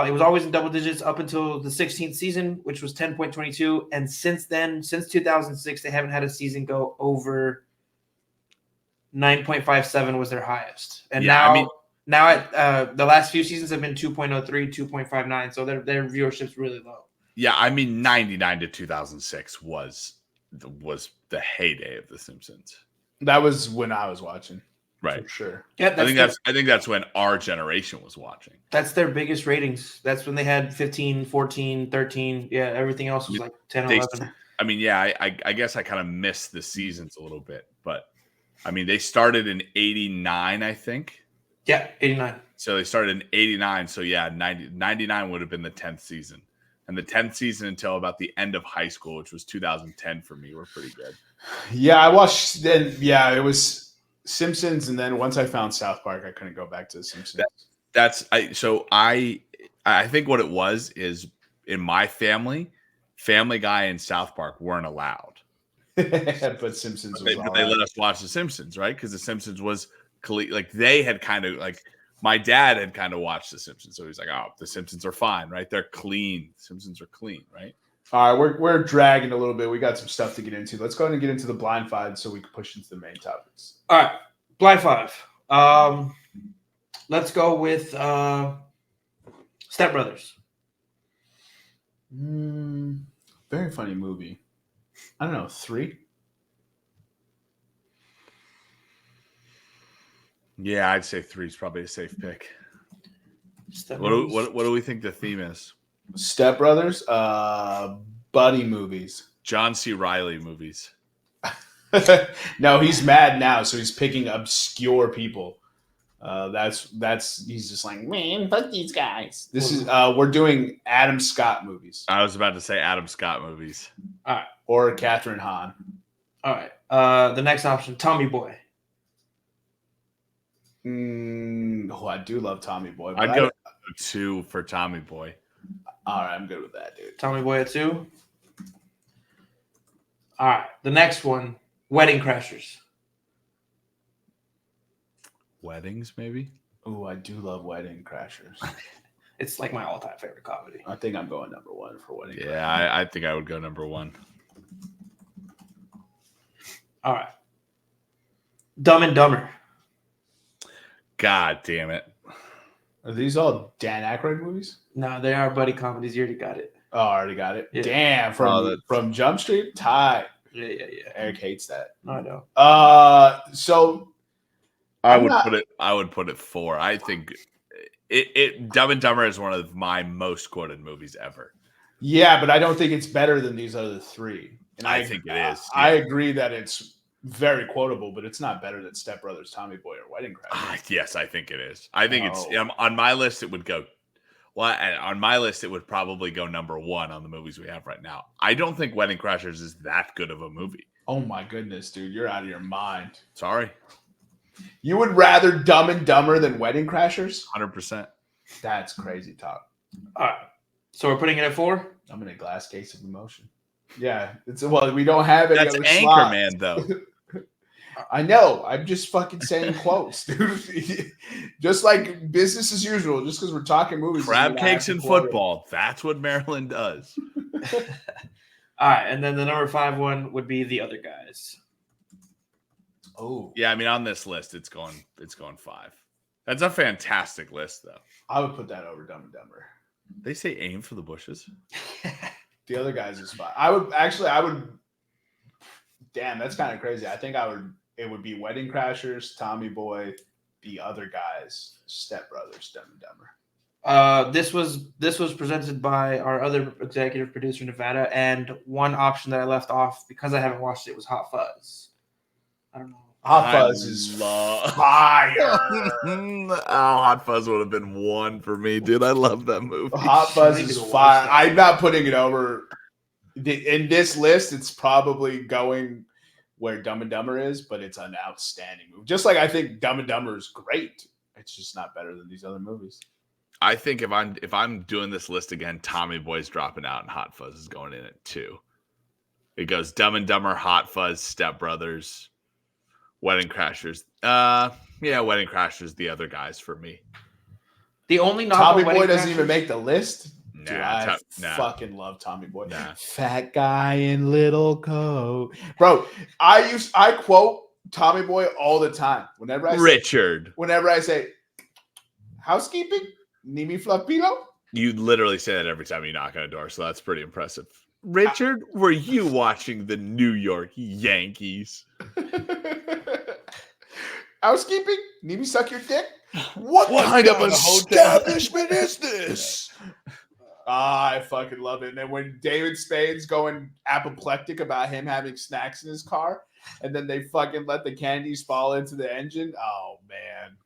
It was always in double digits up until the 16th season, which was 10.22. And since then, since 2006, they haven't had a season go over 9.57 was their highest. And now at the last few seasons have been 2.03, 2.59. So their viewership's really low. Yeah, I mean, 99 to 2006 was the heyday of The Simpsons. That was when I was watching. Right. For sure. Yeah, I think that's when our generation was watching. That's their biggest ratings. That's when they had 15, 14, 13. Yeah, everything else was 10, 11. I mean, yeah, I guess I kind of missed the seasons a little bit, but I mean, they started in 89, I think. Yeah, 89. So they started in 89. So yeah, 99 would have been the 10th season. And the 10th season until about the end of high school, which was 2010 for me, were pretty good. Yeah, I watched then. Yeah, it was Simpsons, and then once I found South Park, I couldn't go back to the Simpsons. I think what it was is in my family, Family Guy and South Park weren't allowed. But Simpsons was they let us watch The Simpsons, right? Because The Simpsons was they had kind of My dad had kind of watched The Simpsons, so he's like, "Oh, The Simpsons are fine, right? They're clean. The Simpsons are clean, right?" All right, we're dragging a little bit. We got some stuff to get into. Let's go ahead and get into the blind five so we can push into the main topics. All right, blind five. Let's go with Step Brothers. Very funny movie. I don't know, 3. Yeah, I'd say 3 is probably a safe pick. What do we think the theme is? Step Brothers, buddy movies. John C. Reilly movies. No, he's mad now, so he's picking obscure people. He's just like, man, fuck these guys. This is we're doing Adam Scott movies. I was about to say Adam Scott movies. All right. Or Catherine Hahn. All right. The next option, Tommy Boy. I do love Tommy Boy. I'd go 2 for Tommy Boy. All right, I'm good with that, dude. Tommy Boy at 2. All right. The next one, Wedding Crashers. Weddings, maybe? Oh, I do love Wedding Crashers. It's like my all-time favorite comedy. I think I'm going number 1 for Wedding Crashers. Yeah, I think I would go number 1. All right. Dumb and Dumber. God damn it. Are these all Dan Aykroyd movies? No, they are buddy comedies. You already got it. Oh, I already got it. Yeah. Damn, from Jump Street? Tight. Yeah. Eric hates that. No, I know. So I would put it 4. I think it Dumb and Dumber is one of my most quoted movies ever. Yeah, but I don't think it's better than these other 3. And I think it is. I agree that it's very quotable, but it's not better than Step Brothers, Tommy Boy, or Wedding Crashers. Yes, I think it is. I think it's on my list. It would go. Well, on my list, it would probably go number 1 on the movies we have right now. I don't think Wedding Crashers is that good of a movie. Oh my goodness, dude, you're out of your mind. Sorry. You would rather Dumb and Dumber than Wedding Crashers? 100%. That's crazy talk. All right. So we're putting it at 4? I'm in a glass case of emotion. Yeah, we don't have any That's other Anchorman, slots. though. I know. I'm just fucking saying quotes, dude. Just like business as usual. Just because we're talking movies. Crab cakes and football. That's what Maryland does. All right, and then the number 5 one would be The Other Guys. Oh, yeah. I mean, on this list, it's going 5. That's a fantastic list, though. I would put that over Dumb and Dumber. They say aim for the bushes. The Other Guys is 5. I would. Damn, that's kind of crazy. I think it would be Wedding Crashers, Tommy Boy, The Other Guys, Step Brothers, Dumb and Dumber. This was presented by our other executive producer, Nevada, and one option that I left off because I haven't watched it was Hot Fuzz. I don't know. Hot Fuzz is fire. Oh, Hot Fuzz would have been 1 for me, dude. I love that movie. Hot Fuzz is fire. I'm not putting it over. In this list, it's probably going where Dumb and Dumber is, but it's an outstanding movie. Just like I think Dumb and Dumber is great. It's just not better than these other movies. I think if I'm doing this list again, Tommy Boy's dropping out and Hot Fuzz is going in at 2. It goes Dumb and Dumber, Hot Fuzz, Step Brothers, Wedding Crashers. Wedding Crashers, The Other Guys for me. The only Tommy Boy doesn't even make the list. Nah, dude, I fucking love Tommy Boy. Nah. Fat guy in little coat, bro. I quote Tommy Boy all the time. Whenever I say housekeeping, need me fluff pillow. You literally say that every time you knock on a door, so that's pretty impressive. Richard, were you watching the New York Yankees? Housekeeping, need me suck your dick. What kind of establishment is this? I fucking love it. And then when David Spade's going apoplectic about him having snacks in his car, and then they fucking let the candies fall into the engine. Oh, man.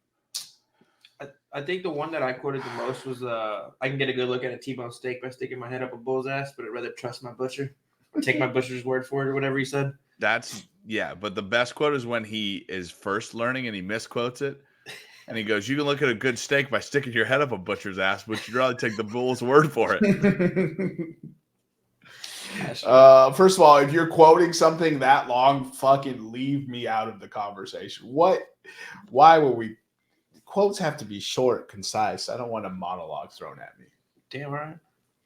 I think the one that I quoted the most was I can get a good look at a T-bone steak by sticking my head up a bull's ass, but I'd rather trust my butcher or take my butcher's word for it or whatever he said. But the best quote is when he is first learning and he misquotes it. And he goes, you can look at a good steak by sticking your head up a butcher's ass, but you'd rather take the bull's word for it. First of all, if you're quoting something that long, fucking leave me out of the conversation. Why were we quotes have to be short, concise. I don't want a monologue thrown at me. Damn right.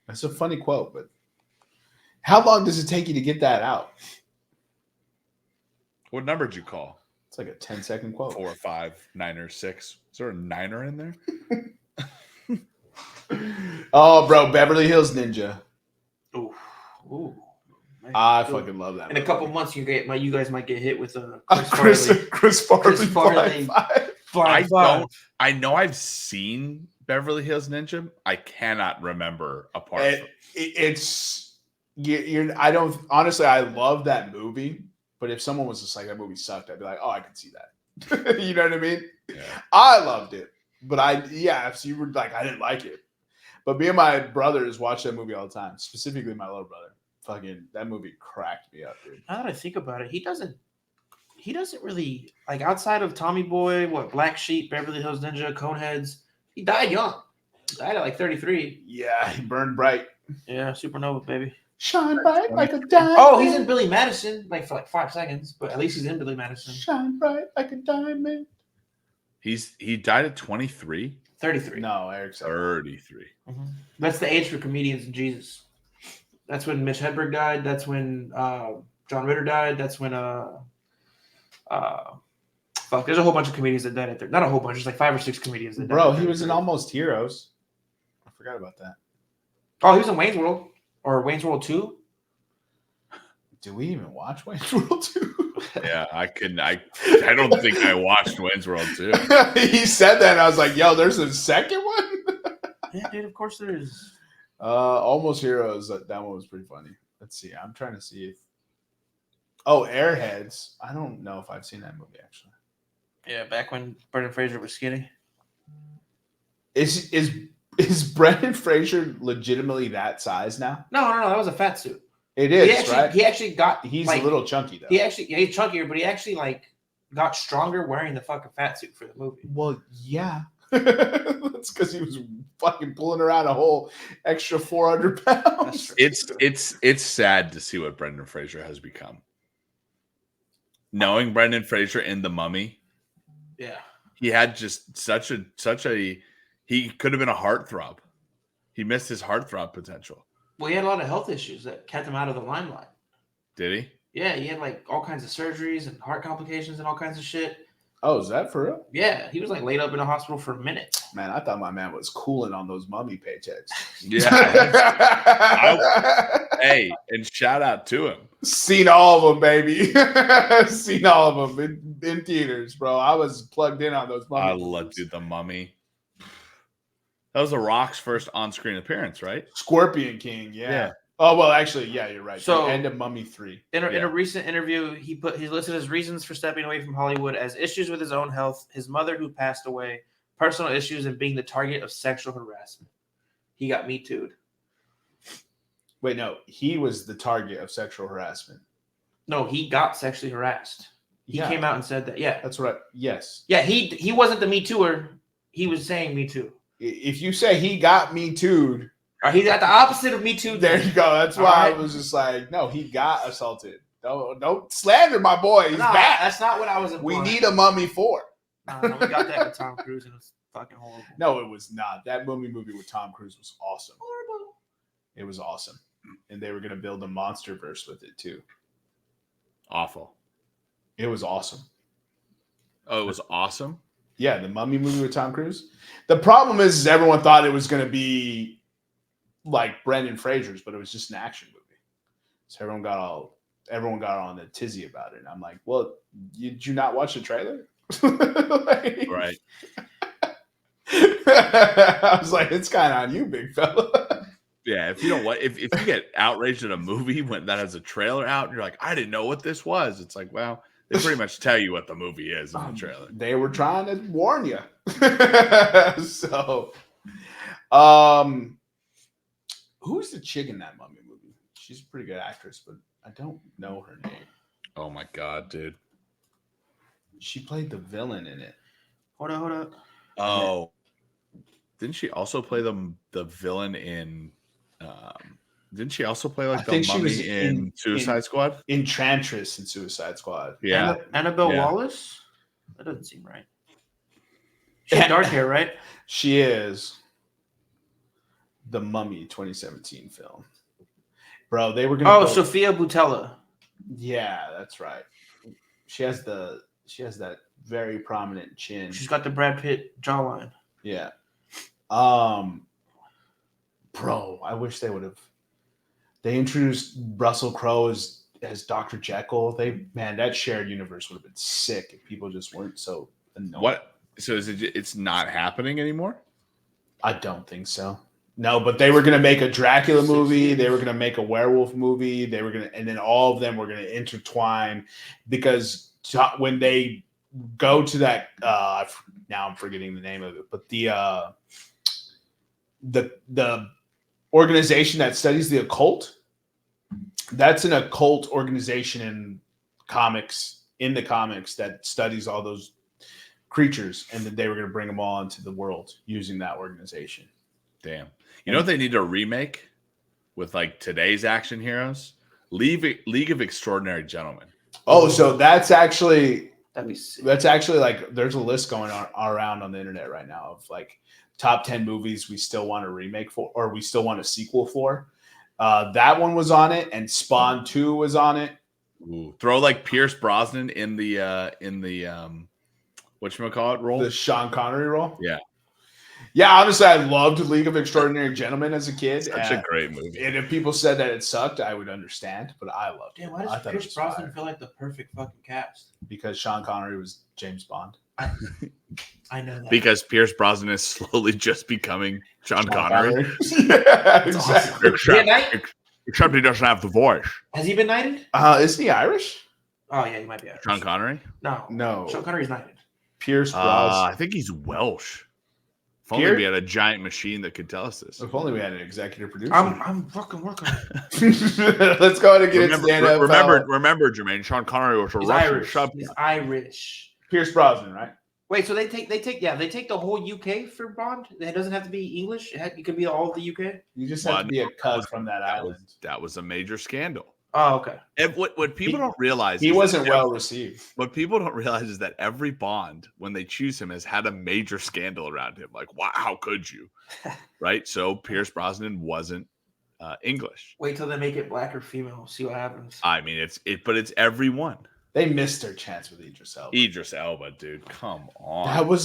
That's a funny quote, but how long does it take you to get that out? What number did you call? It's like a 10-second quote. 4, 5, 9, or 6. Is there a 9er in there? Oh, bro, Beverly Hills Ninja. Ooh. Man. I fucking love that. In a couple months, you guys might get hit with Chris Farley. I know I've seen Beverly Hills Ninja. I cannot remember a part. I don't honestly. I love that movie, but if someone was just like that movie sucked, I'd be like, oh, I can see that. You know what I mean? Yeah. I loved it, but if you were like, I didn't like it. But me and my brothers watch that movie all the time. Specifically, my little brother. Fucking that movie cracked me up, dude. Now that I think about it, he doesn't really like outside of Tommy Boy, Black Sheep, Beverly Hills Ninja, Coneheads. He died young. He died at like 33. Yeah, he burned bright. Yeah, Supernova, baby. Shine bright like a diamond. Oh, he's in Billy Madison, like for like 5 seconds, but at least he's in Billy Madison. Shine bright like a diamond. He died at 23? 33. No, Eric's 33. Mm-hmm. That's the age for comedians in Jesus. That's when Mitch Hedberg died. That's when John Ritter died. That's when there's a whole bunch of comedians that died at there. Not a whole bunch, there's like 5 or 6 comedians that died. Bro, he was in Almost Heroes. I forgot about that. Oh, he was in Wayne's World or Wayne's World 2. Do we even watch Wayne's World 2? Yeah, I don't think I watched Wayne's World 2. He said that and I was like, yo, there's a second one? Yeah, dude, of course there is. Almost Heroes. That one was pretty funny. Let's see. I'm trying to see if. Oh, Airheads. I don't know if I've seen that movie actually. Yeah, back when Brendan Fraser was skinny. Is Brendan Fraser legitimately that size now? No, that was a fat suit. It is, right? He actually got. He's a little chunky though. He's chunkier, but he actually got stronger wearing the fucking fat suit for the movie. Well, yeah. That's because he was fucking pulling around a whole extra 400 pounds. It's sad to see what Brendan Fraser has become. Knowing Brendan Fraser in The Mummy, yeah, he had just such a he could have been a heartthrob. He missed his heartthrob potential. Well, he had a lot of health issues that kept him out of the limelight. Did he? Yeah, he had like all kinds of surgeries and heart complications and all kinds of shit. Oh, is that for real? Yeah, he was like laid up in a hospital for a minute. Man, I thought my man was cooling on those Mummy paychecks. Yeah. Hey, and shout out to him. Seen all of them, baby. Seen all of them in theaters, bro. I was plugged in on those Mummy. I love The Mummy. That was The Rock's first on-screen appearance, right? Scorpion King, yeah. Oh, well, actually, yeah, you're right. So, the end of Mummy 3. In a recent interview, he listed his reasons for stepping away from Hollywood as issues with his own health, his mother who passed away, personal issues, and being the target of sexual harassment. He got Me Too'd. Wait, no, he was the target of sexual harassment. No, he got sexually harassed. He came out and said that. Yeah, that's right. Yes. Yeah, he wasn't the Me Too'er. He was saying Me Too. If you say he got Me Too'd, he got the opposite of Me Too. There you go. That's why I was just like, no, he got assaulted. Don't slander my boy. He's bad. That's not what I was implying. We need a Mummy 4. No, we got that with Tom Cruise and it was fucking horrible. No, it was not. That Mummy movie with Tom Cruise was awesome. Horrible. It was awesome. And they were going to build a monster verse with it too. Awful. It was awesome. Oh, it was awesome? Yeah, the Mummy movie with Tom Cruise. The problem is everyone thought it was going to be like Brendan Fraser's, but it was just an action movie. So everyone got all on the tizzy about it. And I'm like, well, did you not watch the trailer? Right. I was like, it's kind of on you, big fella. Yeah, if you don't if you get outraged at a movie when that has a trailer out and you're like, I didn't know what this was. It's like, well, they pretty much tell you what the movie is in the trailer. They were trying to warn you. So, who's the chick in that Mummy movie? She's a pretty good actress, but I don't know her name. Oh my god, dude. She played the villain in it. Hold up. Oh. Didn't she also play the villain in didn't she also play like the Mummy in Suicide Squad? Enchantress in Suicide Squad. Yeah. Annabelle Wallace? That doesn't seem right. She had dark hair, right? She is. The Mummy 2017 film. Bro, they were gonna. Oh, Sophia Boutella. Yeah, that's right. She has that very prominent chin. She's got the Brad Pitt jawline. Yeah. Bro, I wish they would have. They introduced Russell Crowe as Dr. Jekyll. That shared universe would have been sick if people just weren't so annoying. What? So it's not happening anymore? I don't think so. No, but they were going to make a Dracula movie. They were going to make a werewolf movie. And then all of them were going to intertwine because when they go to that, now I'm forgetting the name of it, but the organization that studies the occult, that's an occult organization in the comics that studies all those creatures, and then they were going to bring them all into the world using that organization. Damn. You know what they need to remake with like today's action heroes? League of Extraordinary Gentlemen. Oh, so that'd be sick. That's actually like there's a list going around on the internet right now of like top 10 movies we still want a remake for, or we still want a sequel for. That one was on it, and Spawn 2 was on it. Ooh. Throw like Pierce Brosnan in the whatchamacallit role? The Sean Connery role. Yeah. Yeah, honestly, I loved League of Extraordinary Gentlemen as a kid. Such a great movie. And if people said that it sucked, I would understand, but I loved it. Damn, why does Pierce Brosnan feel like the perfect fucking cast? Because Sean Connery was James Bond. I know that. Because Pierce Brosnan is slowly just becoming Sean Connery. Yeah, exactly. Except he doesn't have the voice. Has he been knighted? Isn't he Irish? Oh, yeah, he might be Irish. Sean Connery? No. Sean Connery's knighted. Pierce Brosnan. I think he's Welsh. If only we had a giant machine that could tell us this. If only we had an executive producer. I'm fucking working. Let's go ahead and get into the NFL. Remember, Jermaine, Sean Connery was a He's Russian Irish. sub. He's Irish. Pierce Brosnan, right? Wait, so they take the whole UK for Bond? It doesn't have to be English. It could be all of the UK. You just have to be a cut from that island. That was a major scandal. Oh, okay. And what people don't realize, he wasn't well received. What people don't realize is that every Bond, when they choose him, has had a major scandal around him. Like, wow, how could you? Right? So Pierce Brosnan wasn't English. Wait till they make it black or female. See what happens. I mean, but it's every one. They missed their chance with Idris Elba. Idris Elba, dude, come on. That was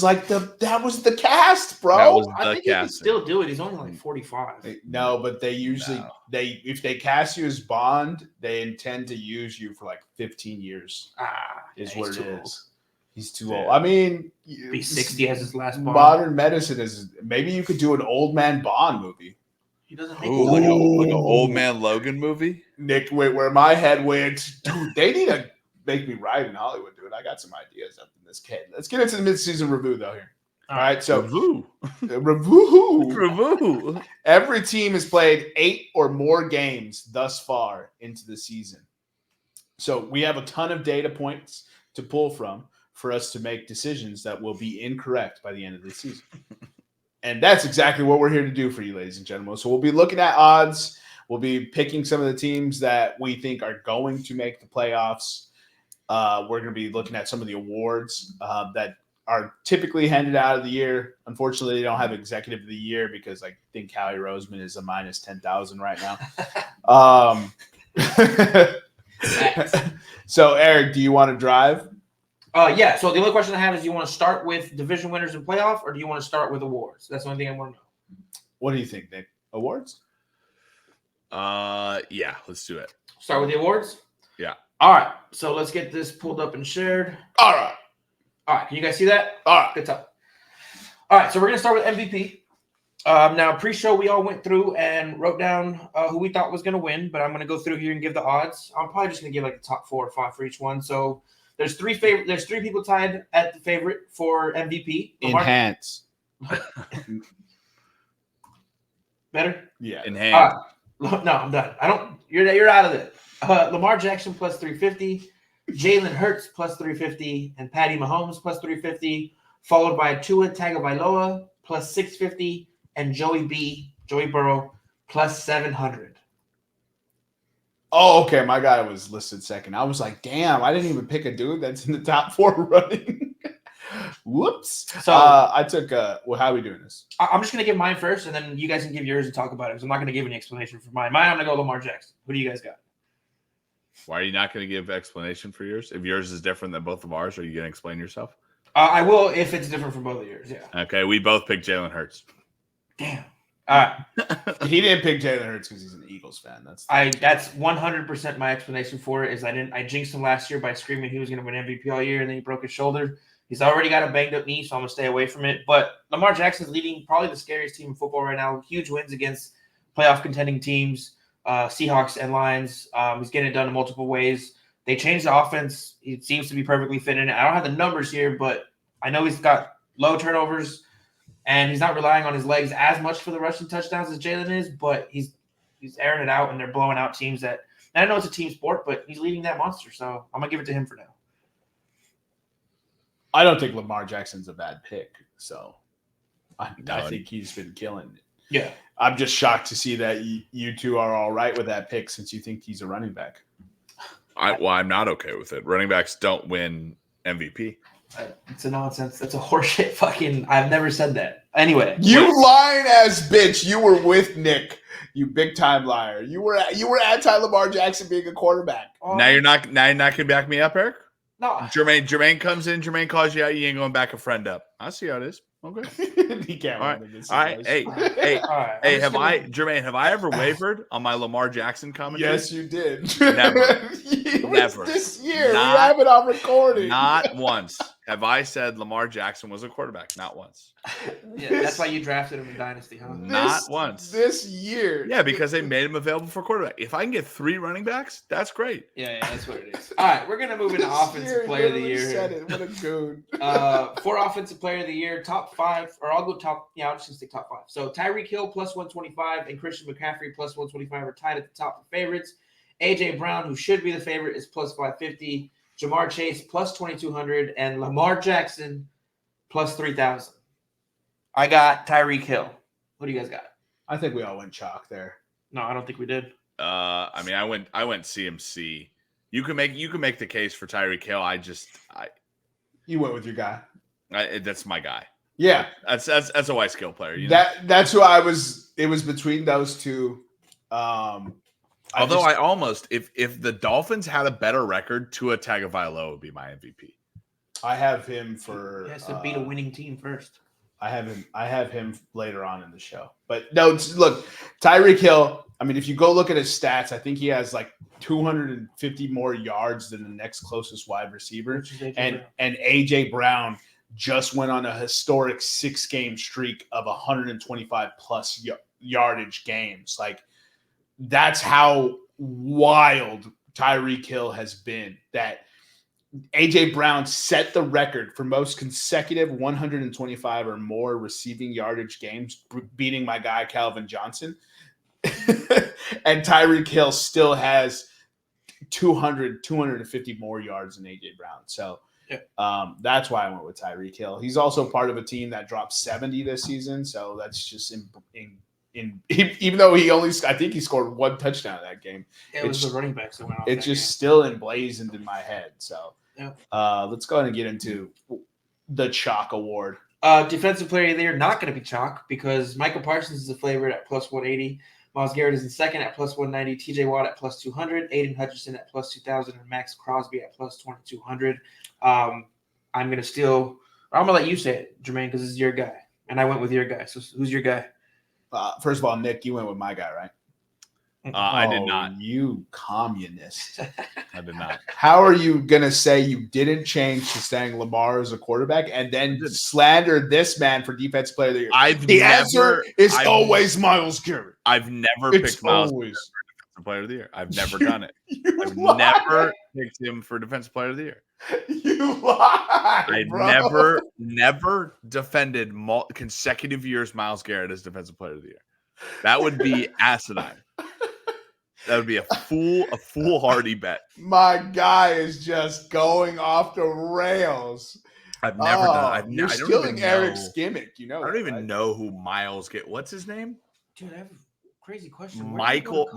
the cast, bro. I think he can still do it. He's only like 45. No, but they usually if they cast you as Bond, they intend to use you for like 15 years. Is what it is. He's too old. I mean, be 60 as his last Bond. Modern medicine is maybe you could do an old man Bond movie. He doesn't make like an old man Logan movie. Nick, where my head went, dude. They need to make me right in Hollywood, dude. I got some ideas up in this kid. Let's get into the mid-season review, though. Here, all right. So, review. Every team has played 8 or more games thus far into the season. So we have a ton of data points to pull from for us to make decisions that will be incorrect by the end of the season. And that's exactly what we're here to do for you, ladies and gentlemen. So we'll be looking at odds. We'll be picking some of the teams that we think are going to make the playoffs. We're going to be looking at some of the awards that are typically handed out of the year. Unfortunately, they don't have executive of the year because I think Howie Roseman is a minus 10,000 right now. So, Eric, do you want to drive? Yeah. So the only question I have is, do you want to start with division winners and playoff, or do you want to start with awards? That's the only thing I want to know. What do you think, Nick? Awards? Yeah, let's do it. Start with the awards? Yeah. All right. So let's get this pulled up and shared. All right. Can you guys see that? All right. Good talk. All right. So we're going to start with MVP. Now, pre-show, we all went through and wrote down who we thought was going to win, but I'm going to go through here and give the odds. I'm probably just going to give like the top 4 or 5 for each one. So there's 3 people tied at the favorite for MVP. Enhance. Better? Yeah. Enhance. No, I'm done. You're out of it. Lamar Jackson plus 350, Jalen Hurts plus 350, and Patty Mahomes plus 350, followed by Tua Tagovailoa plus 650, and Joey Burrow plus 700. Oh, okay. My guy was listed second. I was like, damn, I didn't even pick a dude that's in the top 4 running. Whoops. So I took. Well, how are we doing this? I'm just gonna give mine first, and then you guys can give yours and talk about it. Because I'm not gonna give any explanation for mine. Mine, I'm gonna go Lamar Jackson. Who do you guys got? Why are you not going to give explanation for yours? If yours is different than both of ours, are you going to explain yourself? I will if it's different from both of yours. Yeah. Okay, we both picked Jalen Hurts. Damn. All right. He didn't pick Jalen Hurts because he's an Eagles fan. That's 100% my explanation for it. Is I jinxed him last year by screaming he was going to win MVP all year, and then he broke his shoulder. He's already got a banged up knee, so I'm gonna stay away from it. But Lamar Jackson's leading probably the scariest team in football right now. Huge wins against playoff contending teams, Seahawks and Lions. He's getting it done in multiple ways. They changed the offense. He seems to be perfectly fit in it. I don't have the numbers here, but I know he's got low turnovers, and he's not relying on his legs as much for the rushing touchdowns as Jalen is. But he's airing it out, and they're blowing out teams that. And I know it's a team sport, but he's leading that monster, so I'm gonna give it to him for now. I don't think Lamar Jackson's a bad pick, so I think he's been killing it. Yeah, I'm just shocked to see that you two are all right with that pick since you think he's a running back. I'm not okay with it. Running backs don't win MVP. It's a nonsense. That's a horseshit fucking. I've never said that. Anyway, You lying ass bitch. You were with Nick. You big time liar. You were anti Lamar Jackson being a quarterback. Now you're not gonna back me up, Eric? No. Jermaine comes in. Jermaine calls you out. You ain't going back a friend up. I see how it is. Okay. He can't. All right. Hey. Have I ever wavered on my Lamar Jackson commentary? Yes, you did. Never. Never. This year, we have it on recording. Not once have I said Lamar Jackson was a quarterback. Not once. Yeah, that's why you drafted him in Dynasty, huh? Not once. This year. Yeah, because they made him available for quarterback. If I can get 3 running backs, that's great. Yeah, that's what it is. All right, we're gonna move into offensive player of the year. Said it. What a goon. 4 offensive player of the year, top 5, or I'll go top. Yeah, I'll just stick top 5. So Tyreek Hill plus 125 and Christian McCaffrey plus 125 are tied at the top of favorites. AJ Brown, who should be the favorite, is plus 550. Jamar Chase plus 2,200 and Lamar Jackson plus 3,000. I got Tyreek Hill. What do you guys got? I think we all went chalk there. No, I don't think we did. I mean, I went CMC. You can make the case for Tyreek Hill. You went with your guy. That's my guy. Yeah, that's a white skill player. You know? That's who I was. It was between those two. Although I almost, if the Dolphins had a better record, Tua Tagovailoa would be my MVP. I have him for. He has to beat a winning team first. I have him later on in the show. But no, look, Tyreek Hill. I mean, if you go look at his stats, I think he has like 250 more yards than the next closest wide receiver. And AJ Brown just went on a historic 6-game streak of 125 plus yardage games. Like, that's how wild Tyreek Hill has been. That AJ Brown set the record for most consecutive 125 or more receiving yardage games, beating my guy Calvin Johnson. And Tyreek Hill still has 250 more yards than AJ Brown. So that's why I went with Tyreek Hill. He's also part of a team that dropped 70 this season. So that's just even though I think he scored 1 touchdown in that game. Yeah, it was the running backs that went off. It's just still emblazoned in my head. So let's go ahead and get into the Chalk Award. Defensive player of the year, not going to be Chalk because Michael Parsons is the favorite at plus 180. Myles Garrett is in second at plus 190. TJ Watt at plus 200. Aiden Hutchinson at plus 2,000. And Max Crosby at plus 2,200. I'm going to let you say it, Jermaine, because this is your guy. And I went with your guy. So who's your guy? First of all, Nick, you went with my guy, right? I did not. You communist. I did not. How are you going to say you didn't change to saying Lamar as a quarterback and then slander this man for defensive player of the year? The answer is always Myles Garrett. I've never picked Myles Garrett for defensive player of the year. I've never done it. I've never picked him for defensive player of the year. You lie, I've never defended consecutive years Myles Garrett as defensive player of the year. That would be asinine. That would be a foolhardy bet. My guy is just going off the rails. I've never done. You're stealing Eric's gimmick. You know, I don't even know who Myles Garrett. What's his name? Dude, I have a crazy question. Michael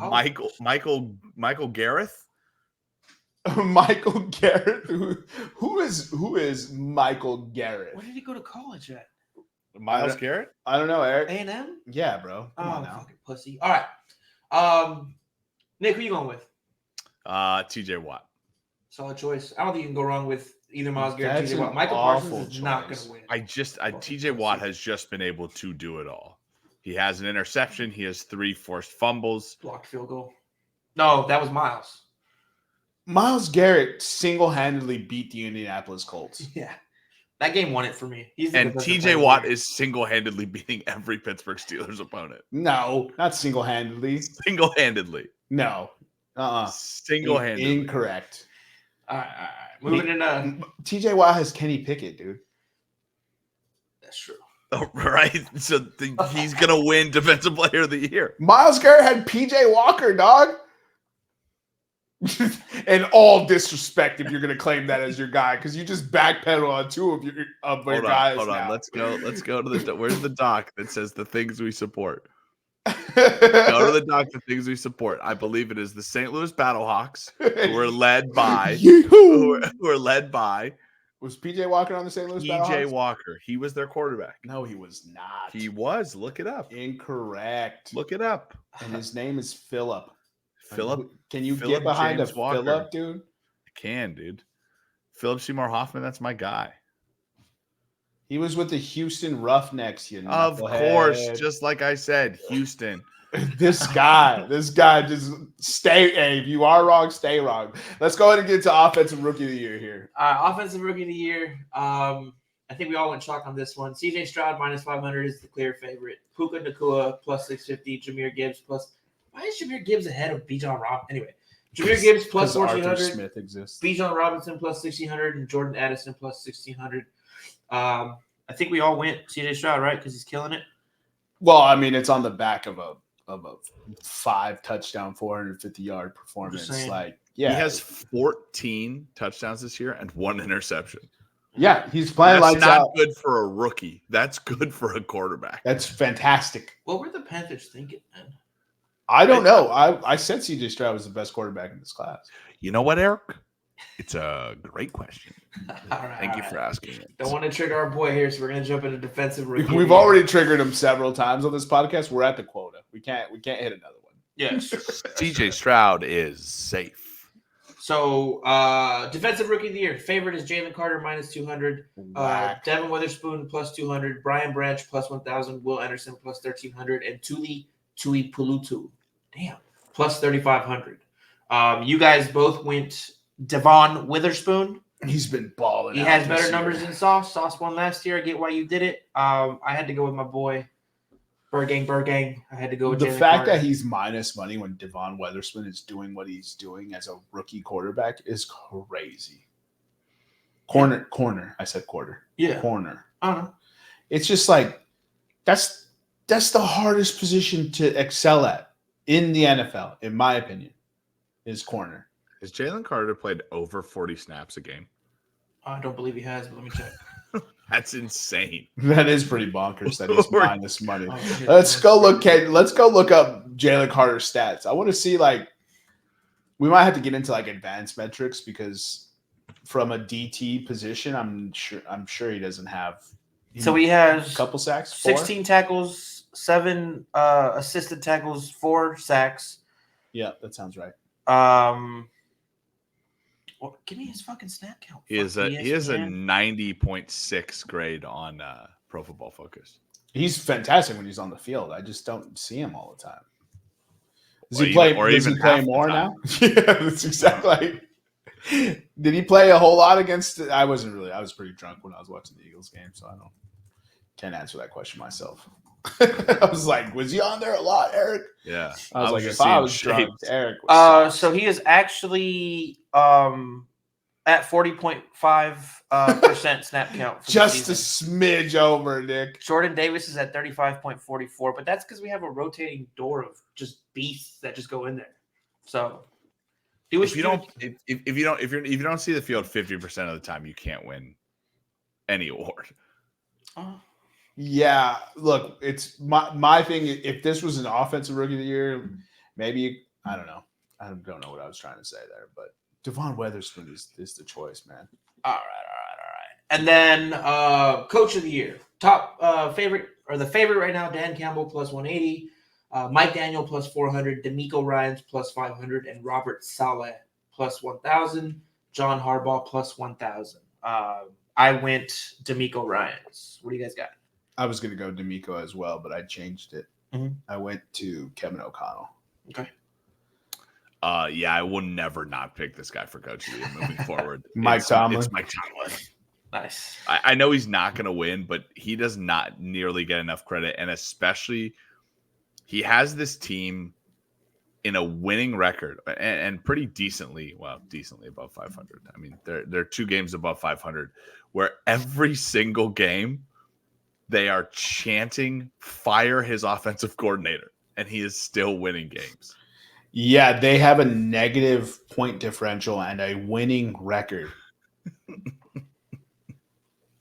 Gareth. Michael Garrett. Who is Michael Garrett? Where did he go to college at? Myles Garrett? I don't know, Eric. A&M? Yeah, bro. Come on now. Fucking pussy. All right. Nick, who you going with? TJ Watt. Solid choice. I don't think you can go wrong with either Myles Garrett or That's TJ Watt. an Michael awful Parsons is not choice. going to win. TJ Watt has just been able to do it all. He has an interception. He has 3 forced fumbles. Blocked field goal. No, that was Myles. Myles Garrett single-handedly beat the Indianapolis Colts. Yeah. That game won it for me. And TJ Watt is single-handedly beating every Pittsburgh Steelers opponent. No, not single-handedly. Single-handedly. No. Single-handedly. Incorrect. All right. Moving into TJ Watt has Kenny Pickett, dude. That's true. Oh, right? So he's going to win Defensive Player of the Year. Myles Garrett had PJ Walker, dog. And all disrespect if you're going to claim that as your guy, because you just backpedal on 2 of your guys. Hold on. now. Let's go to the where's the doc that says the things we support? Go to the doc, the things we support. I believe it is the St. Louis Battlehawks, who are led by Was PJ Walker on the St. Louis PJ Battlehawks? Walker. He was their quarterback. No, he was not. He was. Look it up. Incorrect. Look it up. And his name is Phillip. Phillip. Can you Phillip get behind James a Walker. Phillip, dude? I can, dude. Philip Seymour Hoffman, that's my guy. He was with the Houston Roughnecks, you know. Of course, just like I said, Houston. This guy just stay. Hey, if you are wrong, stay wrong. Let's go ahead and get to offensive rookie of the year here. Offensive rookie of the year. I think we all went chalk on this one. CJ Stroud minus 500 is the clear favorite. Puka Nacua plus 650. Jameer Gibbs plus. Why is Jameer Gibbs ahead of Bijan Robinson? Anyway, Jameer Gibbs plus 1400. Smith exists. Bijan Robinson plus 1600 and Jordan Addison plus 1600. I think we all went CJ Stroud, right? Because he's killing it. Well, I mean, it's on the back of a 5 touchdown, 450-yard performance. Like, yeah, he has 14 touchdowns this year and 1 interception. Yeah, he's playing That's lights not out. good for a rookie. That's good for a quarterback. That's fantastic. What were the Panthers thinking, man? I don't know. I said CJ Stroud was the best quarterback in this class. You know what, Eric? It's a great question. All right, Thank you for asking it. Don't want to trigger our boy here, so we're going to jump into defensive rookie. We've already triggered him several times on this podcast. We're at the quota. We can't hit another one. Yes. CJ Stroud is safe. So, defensive rookie of the year. Favorite is Jalen Carter minus 200. Devin Witherspoon plus 200. Brian Branch plus 1,000. Will Anderson plus 1,300. And Tuli Pulutu. Damn. Plus 3,500. You guys both went Devon Witherspoon. He's been balling. He has better numbers than Sauce. Sauce won last year. I get why you did it. I had to go with my boy, Bergang. I had to go with the Jalen fact Carter. that he's minus money when Devon Witherspoon is doing what he's doing as a rookie quarterback is crazy. Corner. I said quarter. Yeah. Corner. I don't know. It's just like that's the hardest position to excel at in the NFL, in my opinion, is corner. Has Jalen Carter played over 40 snaps a game? I don't believe he has, but let me check. That's insane. That is pretty bonkers that he's minus money. Oh, shit. Let's go look up Jalen Carter's stats. I want to see, like, we might have to get into like advanced metrics because from a DT position, I'm sure he doesn't have. So he has a couple sacks, 4? 16 tackles, 7 assisted tackles, 4 sacks. Yeah, that sounds right. Well, give me his fucking snap count. He is a 90.6 grade on Pro Football Focus. He's fantastic when he's on the field. I just don't see him all the time. Does he play more now? Yeah, that's exactly. Did he play a whole lot against? I was pretty drunk when I was watching the Eagles game, so can't answer that question myself. I was like, was he on there a lot, Eric? Yeah. I was like, if I was drunk, Eric was so he is actually at 40.5% snap count. For just a smidge over, Nick. Jordan Davis is at 35.44, but that's because we have a rotating door of just beasts that just go in there. So if you don't see the field 50% of the time, you can't win any award. Yeah, look, it's my thing. If this was an offensive rookie of the year, maybe I don't know. I don't know what I was trying to say there, but Devon Witherspoon is the choice, man. All right. And then coach of the year, top favorite or the favorite right now, Dan Campbell plus 180, Mike Daniel plus 400, D'Amico Ryans plus 500, and Robert Saleh plus 1,000. John Harbaugh plus 1,000. I went D'Amico Ryans. What do you guys got? I was going to go D'Amico as well, but I changed it. Mm-hmm. I went to Kevin O'Connell. Okay. Yeah, I will never not pick this guy for coach of the year moving forward. Mike Tomlin. It's Mike Tomlin. Nice. I know he's not going to win, but he does not nearly get enough credit. And especially, he has this team in a winning record and pretty decently above 500. I mean, they're 2 games above 500, where every single game they are chanting, fire his offensive coordinator, and he is still winning games. Yeah, they have a negative point differential and a winning record.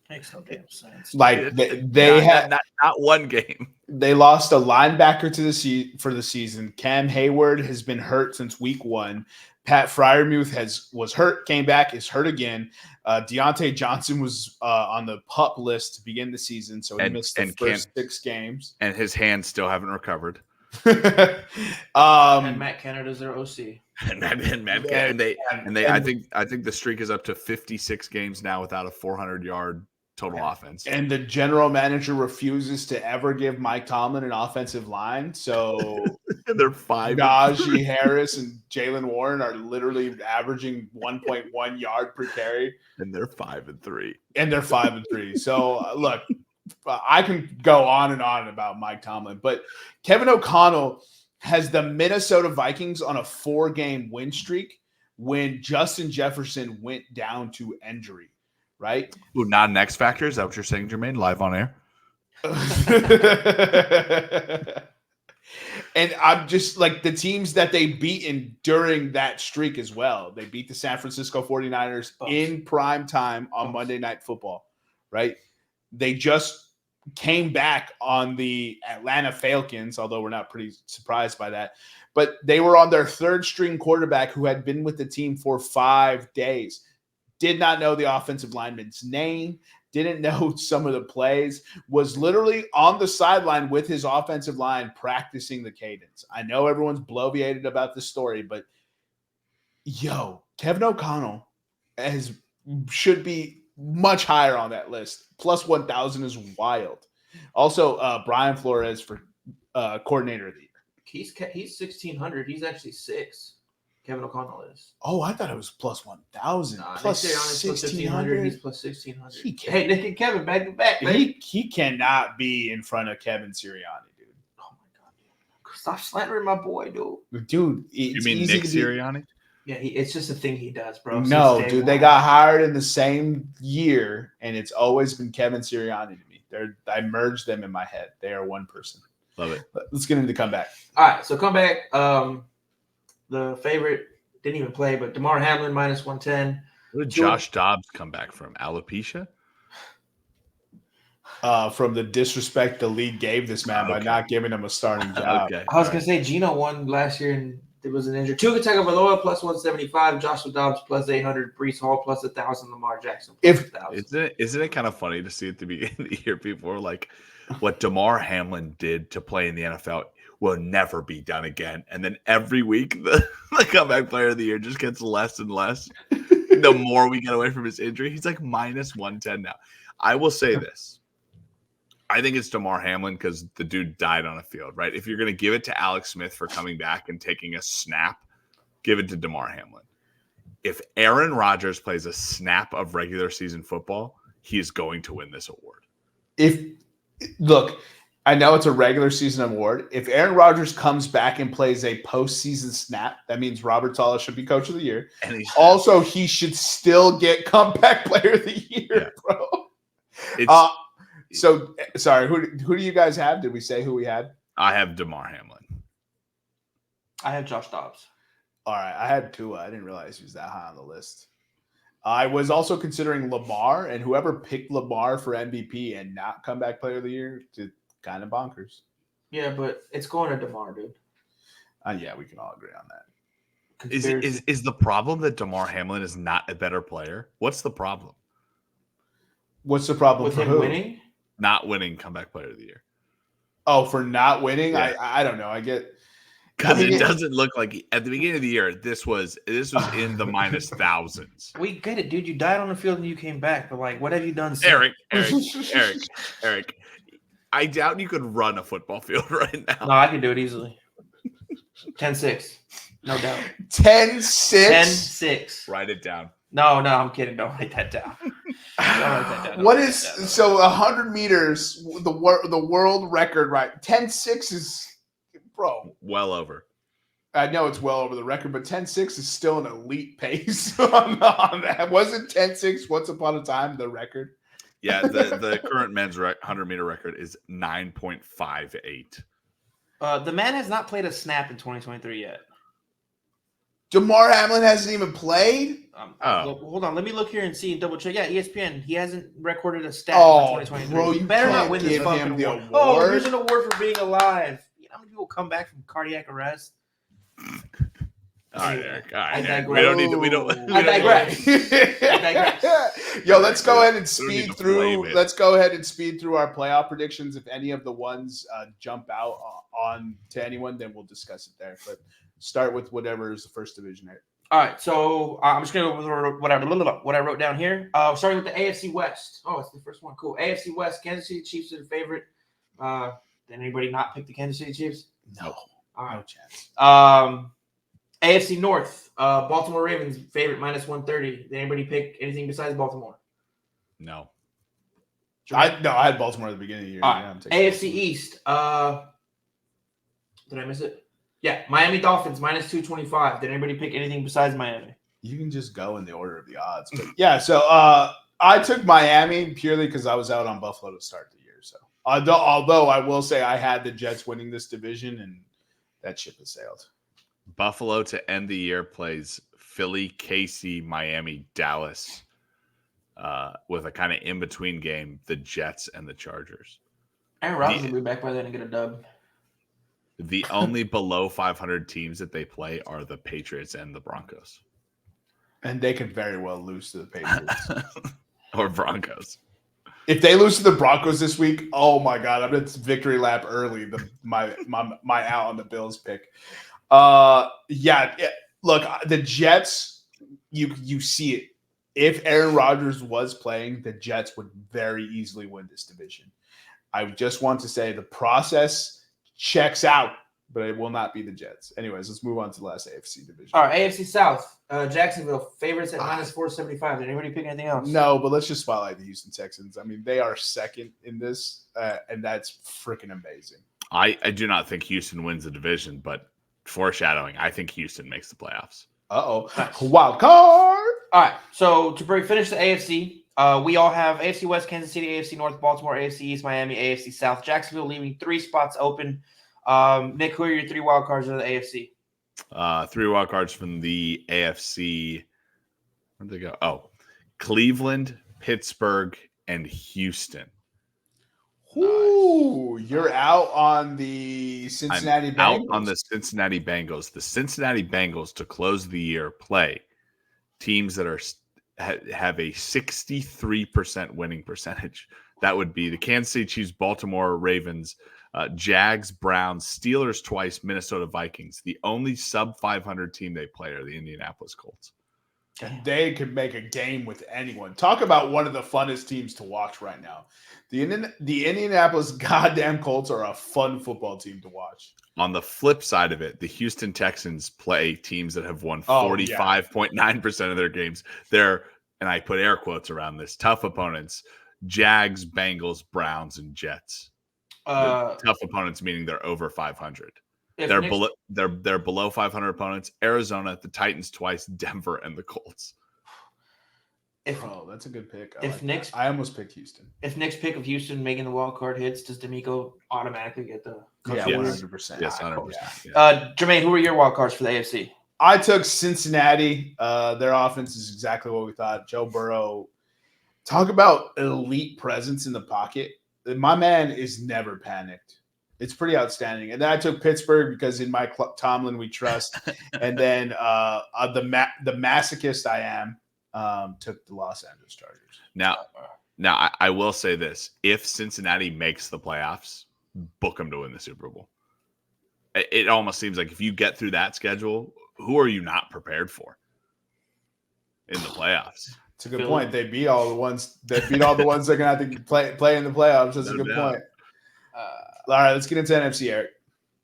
Makes no damn sense. Like they had not one game. They lost a linebacker for the season. Cam Hayward has been hurt since week 1. Pat Freiermuth was hurt, came back, is hurt again. Deontay Johnson was on the PUP list to begin the season, so he missed the first 6 games. And his hands still haven't recovered. And Matt Canada's their OC. I think the streak is up to 56 games now without a 400-yard total offense. And the general manager refuses to ever give Mike Tomlin an offensive line. So they're 5. Najee Harris and Jalen Warren are literally averaging 1.1 yard per carry. And they're 5-3. So look, I can go on and on about Mike Tomlin, but Kevin O'Connell has the Minnesota Vikings on a 4-game win streak when Justin Jefferson went down to injury. Right? Ooh, not an X factor. Is that what you're saying, Jermaine? Live on air? And I'm just like the teams that they beaten during that streak as well. They beat the San Francisco 49ers in prime time on Monday Night Football, right? They just came back on the Atlanta Falcons, although we're not pretty surprised by that. But they were on their 3rd string quarterback who had been with the team for 5 days. Did not know the offensive lineman's name, didn't know some of the plays, was literally on the sideline with his offensive line practicing the cadence. I know everyone's bloviated about this story, but Kevin O'Connell should be much higher on that list. Plus 1,000 is wild. Also, Brian Flores for coordinator of the year. He's 1,600. He's actually 6. Kevin O'Connell is. Oh, I thought it was plus 1,000. Plus 1,600. He's plus 1,600. Hey, Nick and Kevin back to back. He cannot be in front of Kevin Sirianni, dude. Oh my god, dude. Stop slandering my boy, dude. Dude, you mean Nick Sirianni? Yeah, it's just a thing he does, bro. No, dude, they got hired in the same year, and it's always been Kevin Sirianni to me. I merged them in my head. They are one person. Love it. Let's get into comeback. All right, so comeback. The favorite didn't even play, but DeMar Hamlin minus 110. Where did Josh Dobbs come back from? Alopecia? From the disrespect the league gave this man by not giving him a starting job. I was going to say Gino won last year and there was an injury. Tua Tagovailoa plus 175, Joshua Dobbs plus 800, Breece Hall plus 1,000, Lamar Jackson plus 1,000. Isn't it kind of funny to see at the beginning of the year people were like, what DeMar Hamlin did to play in the NFL will never be done again. And then every week, the comeback player of the year just gets less and less. The more we get away from his injury, he's like minus 110 now. I will say this. I think it's DeMar Hamlin because the dude died on a field, right? If you're going to give it to Alex Smith for coming back and taking a snap, give it to DeMar Hamlin. If Aaron Rodgers plays a snap of regular season football, he is going to win this award. Look, I know it's a regular season award. If Aaron Rodgers comes back and plays a postseason snap, that means Robert Saleh should be coach of the year. And he should still get comeback player of the year, bro. So, sorry, who do you guys have? Did we say who we had? I have DeMar Hamlin. I have Josh Dobbs. All right, I had Tua. I didn't realize he was that high on the list. I was also considering Lamar, and whoever picked Lamar for MVP and not comeback player of the year, kind of bonkers. Yeah, but it's going to DeMar, dude. Yeah, we can all agree on that. Is the problem that DeMar Hamlin is not a better player? What's the problem? What's the problem with for him who? winning? Not winning comeback player of the year. Oh, for not winning? Yeah. I don't know. I get because it doesn't look like at the beginning of the year this was in the minus thousands. We get it, dude. You died on the field and you came back, but like, what have you done since? Eric. I doubt you could run a football field right now. No, I can do it easily. 10-6. No doubt. 10-6? 10-6. Write it down. No, I'm kidding. Don't write that down. What is so 100 meters? The world record, right? 10-6 is, bro. Well over. I know it's well over the record, but 10-6 is still an elite pace on that. Wasn't 10-6 once upon a time the record? Yeah, the current men's 100-meter record is 9.58. The man has not played a snap in 2023 yet. DeMar Hamlin hasn't even played? Hold on. Let me look here and see and double check. Yeah, ESPN. He hasn't recorded a stat in 2023. Bro, you better not win this fucking award. Oh, here's an award for being alive. You know how many people come back from cardiac arrest? All right, Eric. I digress. We don't need to. We don't. I digress. Yo, let's go ahead and speed through. Let's go ahead and speed through our playoff predictions. If any of the ones jump out on to anyone, then we'll discuss it there. But start with whatever is the first division there. All right, so I'm just gonna go with what I wrote down here. Starting with the AFC West. Oh, it's the first one. Cool. AFC West. Kansas City Chiefs are the favorite. Did anybody not pick the Kansas City Chiefs? No. All right. No chance. AFC North. Baltimore Ravens favorite minus 130. Did anybody pick anything besides Baltimore? No. I had Baltimore at the beginning of the year. All right. AFC East. Did I miss it? Yeah, Miami Dolphins minus 225. Did anybody pick anything besides Miami? You can just go in the order of the odds. But yeah, so I took Miami purely because I was out on Buffalo to start the year. So although I will say I had the Jets winning this division, and that ship has sailed. Buffalo to end the year plays Philly, KC, Miami, Dallas, with a kind of in-between game, the Jets and the Chargers. Aaron Rodgers will be back by then and get a dub. The only below 500 teams that they play are the Patriots and the Broncos. And they could very well lose to the Patriots. Or Broncos. If they lose to the Broncos this week, oh my God, I'm at victory lap early. My out on the Bills pick. Look, the Jets, you see it. If Aaron Rodgers was playing, the Jets would very easily win this division. I just want to say the process checks out, but it will not be the Jets. Anyways, let's move on to the last AFC division. All right, AFC South. Jacksonville favorites at minus 475. Did anybody pick anything else? No, but let's just spotlight the Houston Texans. I mean, they are second in this, and that's freaking amazing. I do not think Houston wins the division, but foreshadowing, I think Houston makes the playoffs. Nice. Wild card. All right, so to finish the AFC, we all have AFC West, Kansas City, AFC North, Baltimore, AFC East, Miami, AFC South, Jacksonville, leaving 3 spots open. Nick, who are your 3 wild cards of the AFC? 3 wild cards from the AFC. Where'd they go? Oh, Cleveland, Pittsburgh, and Houston. Ooh, you're out on the Cincinnati Bengals. Out on the Cincinnati Bengals. The Cincinnati Bengals to close the year play teams that have a 63% winning percentage. That would be the Kansas City Chiefs, Baltimore Ravens, Jags, Browns, Steelers twice, Minnesota Vikings. The only sub 500 team they play are the Indianapolis Colts. They could make a game with anyone. Talk about one of the funnest teams to watch right now. The Indianapolis goddamn Colts are a fun football team to watch. On the flip side of it, the Houston Texans play teams that have won 45.9% of their games. They're, and I put air quotes around this, tough opponents: Jags, Bengals, Browns, and Jets. Tough opponents meaning they're over 500. They're below 500 opponents: Arizona, the Titans twice, Denver, and the Colts. That's a good pick. I almost picked Houston. If Nick's pick of Houston making the wild card hits, does D'Amico automatically get the? Yeah, 100%. Yes, 100%. Yeah. Jermaine, who are your wild cards for the AFC? I took Cincinnati. Their offense is exactly what we thought. Joe Burrow. Talk about elite presence in the pocket. My man is never panicked. It's pretty outstanding. And then I took Pittsburgh because in my Tomlin we trust. And then the masochist I am took the Los Angeles Chargers. Now I will say this: if Cincinnati makes the playoffs, book them to win the Super Bowl. It almost seems like if you get through that schedule, who are you not prepared for in the playoffs? It's a good point. They beat all the ones. They beat all the ones they're gonna have to play in the playoffs. That's a good point. All right, let's get into NFC, Eric.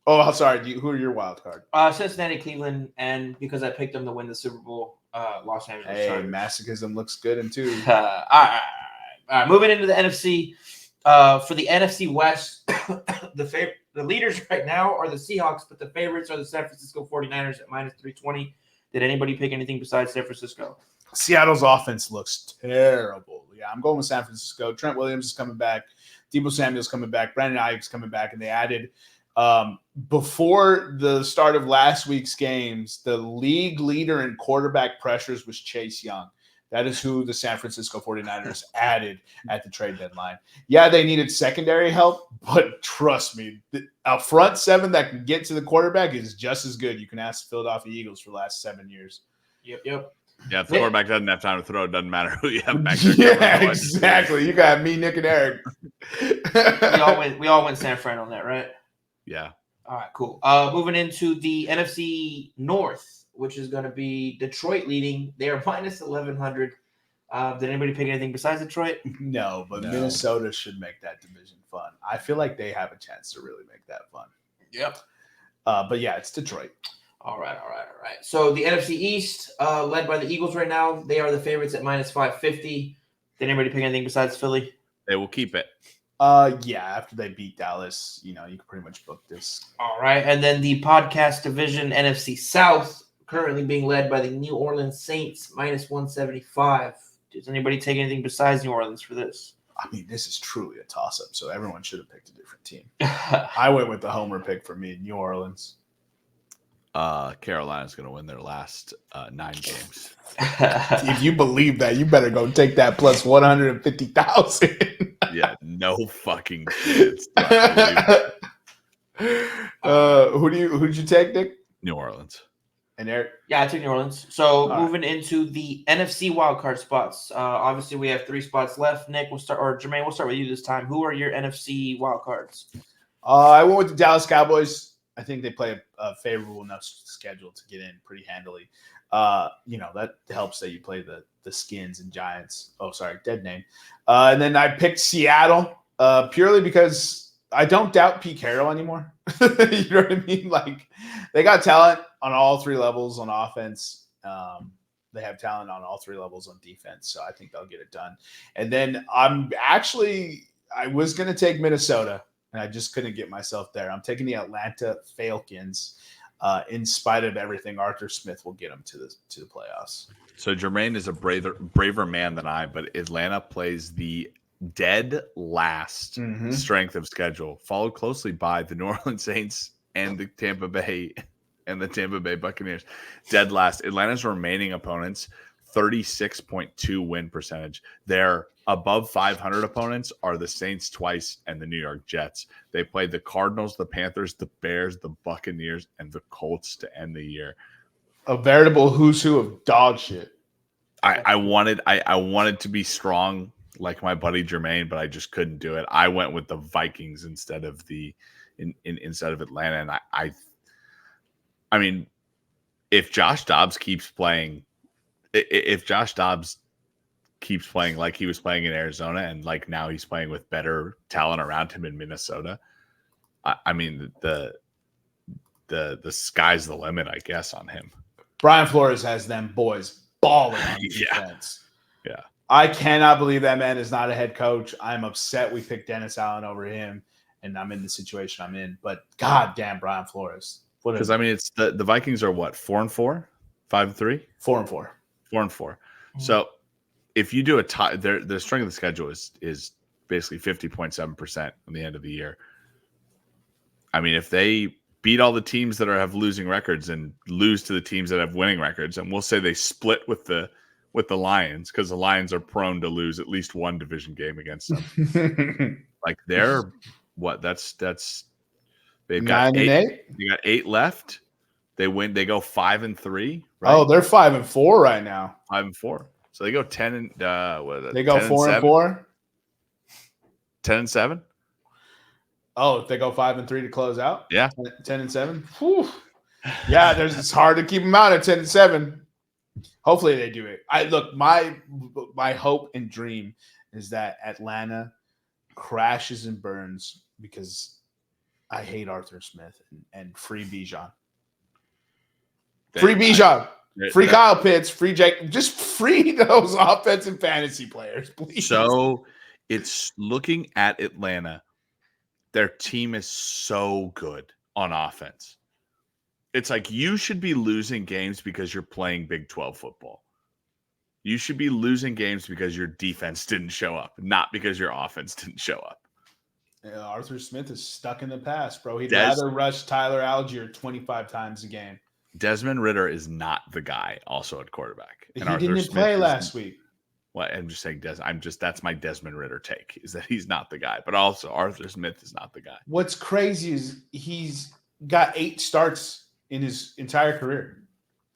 Oh, I'm sorry. Who are your wild card? Cincinnati, Cleveland, and because I picked them to win the Super Bowl, Los Angeles. Hey, masochism looks good in two. All right. Moving into the NFC. For the NFC West, the leaders right now are the Seahawks, but the favorites are the San Francisco 49ers at -320. Did anybody pick anything besides San Francisco? Seattle's offense looks terrible. Yeah, I'm going with San Francisco. Trent Williams is coming back. Deebo Samuel's coming back. Brandon Ayuk's coming back. And they added, before the start of last week's games, the league leader in quarterback pressures was Chase Young. That is who the San Francisco 49ers added at the trade deadline. Yeah, they needed secondary help, but trust me, a front seven that can get to the quarterback is just as good. You can ask the Philadelphia Eagles for the last 7 years. Yep. Yeah, if the quarterback doesn't have time to throw, it doesn't matter who you have back there. Yeah, exactly. You got me, Nick, and Eric. we all went San Fran on that, right? Yeah. All right, cool. Moving into the NFC North, which is going to be Detroit leading. They are -1100. Did anybody pick anything besides Detroit? No, but Minnesota should make that division fun. I feel like they have a chance to really make that fun. Yep. But yeah, it's Detroit. All right. So the NFC East, led by the Eagles right now, they are the favorites at -550. Did anybody pick anything besides Philly? They will keep it. Yeah, after they beat Dallas, you can pretty much book this. All right. And then the podcast division, NFC South, currently being led by the New Orleans Saints, -175. Does anybody take anything besides New Orleans for this? I mean, this is truly a toss-up, so everyone should have picked a different team. I went with the homer pick for me, New Orleans. Carolina's going to win their last 9 games. If you believe that, you better go take that plus 150,000. Yeah, no fucking chance. Who'd you take, Nick? New Orleans. And Eric? Yeah, I took New Orleans. So moving into the NFC wildcard spots. Obviously, we have 3 spots left. Nick, Jermaine, we'll start with you this time. Who are your NFC wildcards? I went with the Dallas Cowboys. I think they play a favorable enough schedule to get in pretty handily. That helps that you play the Skins and Giants. Oh, sorry, dead name. And then I picked Seattle purely because I don't doubt Pete Carroll anymore. You know what I mean? Like, they got talent on all 3 levels on offense. They have talent on all 3 levels on defense. So I think they'll get it done. And then I was going to take Minnesota, and I just couldn't get myself there. I'm taking the Atlanta Falcons. In spite of everything, Arthur Smith will get them to the playoffs. So Jermaine is a braver man than I, but Atlanta plays the dead last strength of schedule, followed closely by the New Orleans Saints and the Tampa Bay Buccaneers. Dead last. Atlanta's remaining opponents, 36.2 win percentage. Their above 500 opponents are the Saints twice and the New York Jets. They played the Cardinals, the Panthers, the Bears, the Buccaneers, and the Colts to end the year. A veritable who's who of dog shit. I wanted to be strong like my buddy Jermaine, but I just couldn't do it. I went with the Vikings instead of instead of Atlanta, and I mean, if Josh Dobbs keeps playing like he was playing in Arizona, and like now he's playing with better talent around him in Minnesota, I mean the sky's the limit, I guess, on him. Brian Flores has them boys balling on defense. Yeah. I cannot believe that man is not a head coach. I'm upset we picked Dennis Allen over him, and I'm in the situation I'm in. But goddamn, Brian Flores. Because I mean, it's the Vikings are what, 4-4, 5-3, 4-4, 4-4. So if you do a tie, the strength of the schedule is basically 50.7% at the end of the year. I mean, if they beat all the teams that have losing records and lose to the teams that have winning records, and we'll say they split with the Lions, because the Lions are prone to lose at least one division game against them. Like they're what? That's They've got 9-8. They got 8 left. They win. They go 5-3. Right? Oh, they're 5-4 right now. 5-4. So they go 10 and they go 4-4. 10-7. Oh, if they go 5-3 to close out. Yeah, 10-7. Whew. Yeah, it's hard to keep them out at 10-7. Hopefully they do it. My hope and dream is that Atlanta crashes and burns because I hate Arthur Smith and free Bijan. Free Bijan. Free Kyle Pitts. Free Jake. Just free those offensive fantasy players, please. So it's looking at Atlanta. Their team is so good on offense. It's like you should be losing games because you're playing Big 12 football. You should be losing games because your defense didn't show up, not because your offense didn't show up. Yeah, Arthur Smith is stuck in the past, bro. He'd rather rush Tyler Algier 25 times a game. Desmond Ridder is not the guy also at quarterback. And he didn't play last week. Well, I'm just saying that's my Desmond Ridder take, is that he's not the guy. But also Arthur Smith is not the guy. What's crazy is he's got 8 starts in his entire career.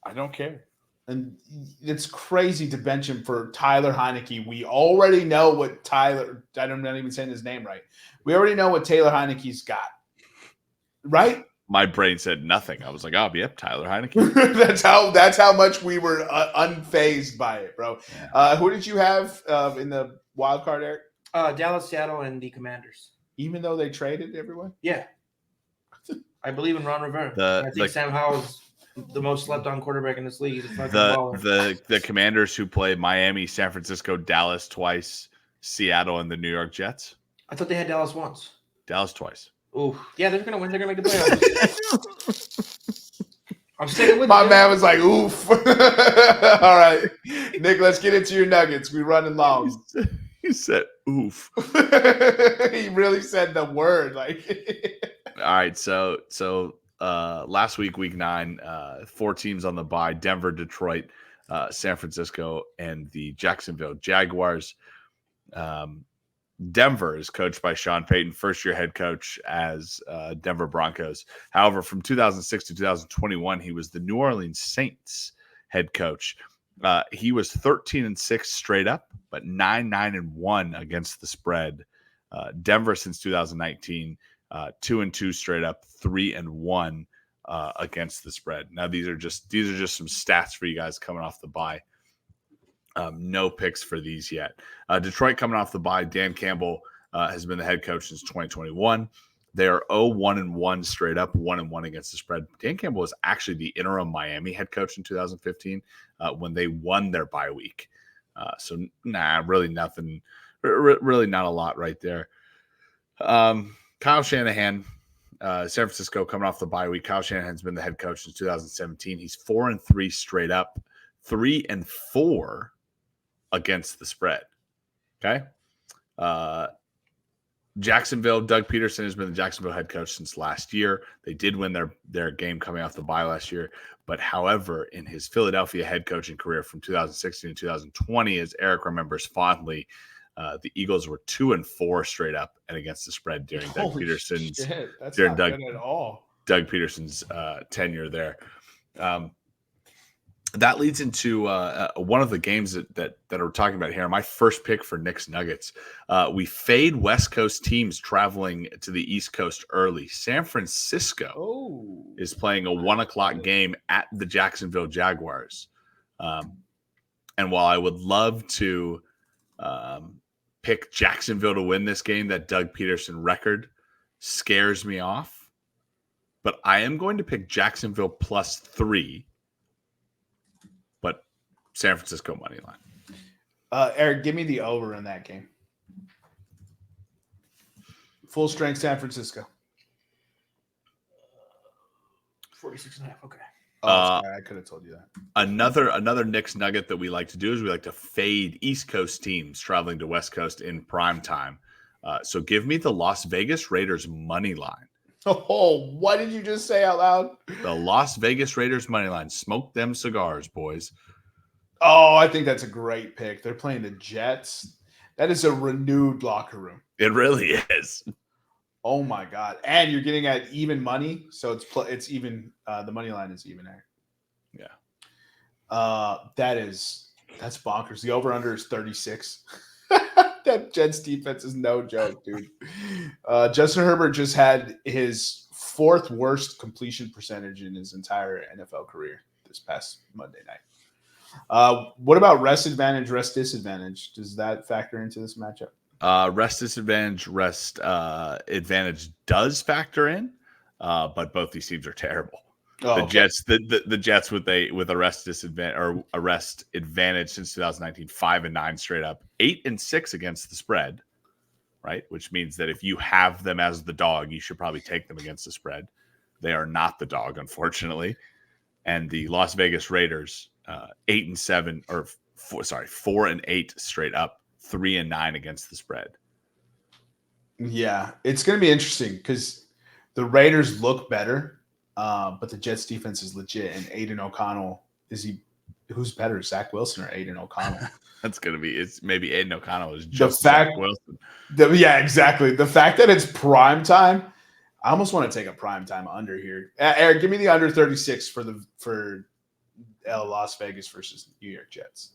I don't care. And it's crazy to bench him for Tyler Heineke. We already know what I'm not even saying his name right. We already know what Taylor Heineke's got. Right? My brain said nothing. I was like, oh, yep, Tyler Heineke. that's how much we were unfazed by it, bro. Yeah. Who did you have in the wild card, Eric? Dallas, Seattle, and the Commanders. Even though they traded everyone? Yeah. I believe in Ron Rivera. I think Sam Howell's the most slept-on quarterback in this league. The Commanders who play Miami, San Francisco, Dallas twice, Seattle, and the New York Jets. I thought they had Dallas once. Dallas twice. Oh, yeah, they're going to win. They're going to make the playoffs. I'm sticking with my man was like, oof. All right. Nick, let's get into your Nuggets. We're running long. He said, oof. He really said the word. Like, all right. So last week 9, 4 teams on the bye: Denver, Detroit, San Francisco, and the Jacksonville Jaguars. Denver is coached by Sean Payton, first-year head coach as Denver Broncos. However, from 2006 to 2021, he was the New Orleans Saints head coach. He was 13-6 straight up, but 9-1 against the spread. Denver since 2019, 2-2 straight up, 3-1 against the spread. Now these are just some stats for you guys coming off the bye. No picks for these yet. Detroit coming off the bye. Dan Campbell has been the head coach since 2021. They are 0-1-1 straight up, 1-1 against the spread. Dan Campbell was actually the interim Miami head coach in 2015 when they won their bye week. Really nothing, really not a lot right there. Kyle Shanahan, San Francisco coming off the bye week. Kyle Shanahan's been the head coach since 2017. He's 4-3 straight up, 3-4 against the spread. Okay. Jacksonville, Doug Peterson has been the Jacksonville head coach since last year. They did win their game coming off the bye last year. But however, in his Philadelphia head coaching career from 2016 to 2020, as Eric remembers fondly, the Eagles were 2-4 straight up and against the spread during Doug Peterson's Doug Peterson's tenure there. That leads into one of the games that we're talking about here. My first pick for Knicks Nuggets. We fade West Coast teams traveling to the East Coast early. San Francisco is playing a 1:00 game at the Jacksonville Jaguars. And while I would love to pick Jacksonville to win this game, that Doug Peterson record scares me off. But I am going to pick Jacksonville +3. San Francisco money line. Eric, give me the over in that game. Full strength San Francisco. 46.5. Okay. Sorry, I could have told you that. Another Knicks nugget that we like to do is we like to fade East Coast teams traveling to West Coast in prime time. So give me the Las Vegas Raiders money line. Oh, what did you just say out loud? The Las Vegas Raiders money line. Smoke them cigars, boys. Oh, I think that's a great pick. They're playing the Jets. That is a renewed locker room. It really is. Oh my God! And you're getting at even money, so it's even. The money line is even there. Yeah. That's bonkers. The over under is 36. That Jets defense is no joke, dude. Justin Herbert just had his 4th worst completion percentage in his entire NFL career this past Monday night. What about rest advantage, rest disadvantage? Does that factor into this matchup? Rest disadvantage, rest advantage does factor in, but both these teams are terrible. The Jets, the Jets with a rest disadvantage or a rest advantage since 2019, 5-9 straight up, 8-6 against the spread, right? Which means that if you have them as the dog, you should probably take them against the spread. They are not the dog, unfortunately. And the Las Vegas Raiders, 8-7 or 4-8 straight up, 3-9 against the spread. Yeah, it's going to be interesting because the Raiders look better. But the Jets defense is legit, and Aiden O'Connell who's better, Zach Wilson or Aiden O'Connell? It's maybe Aiden O'Connell is just Zach Wilson. Yeah, exactly. The fact that it's prime time, I almost want to take a prime time under here. Eric, give me the under 36 for Las Vegas versus New York Jets.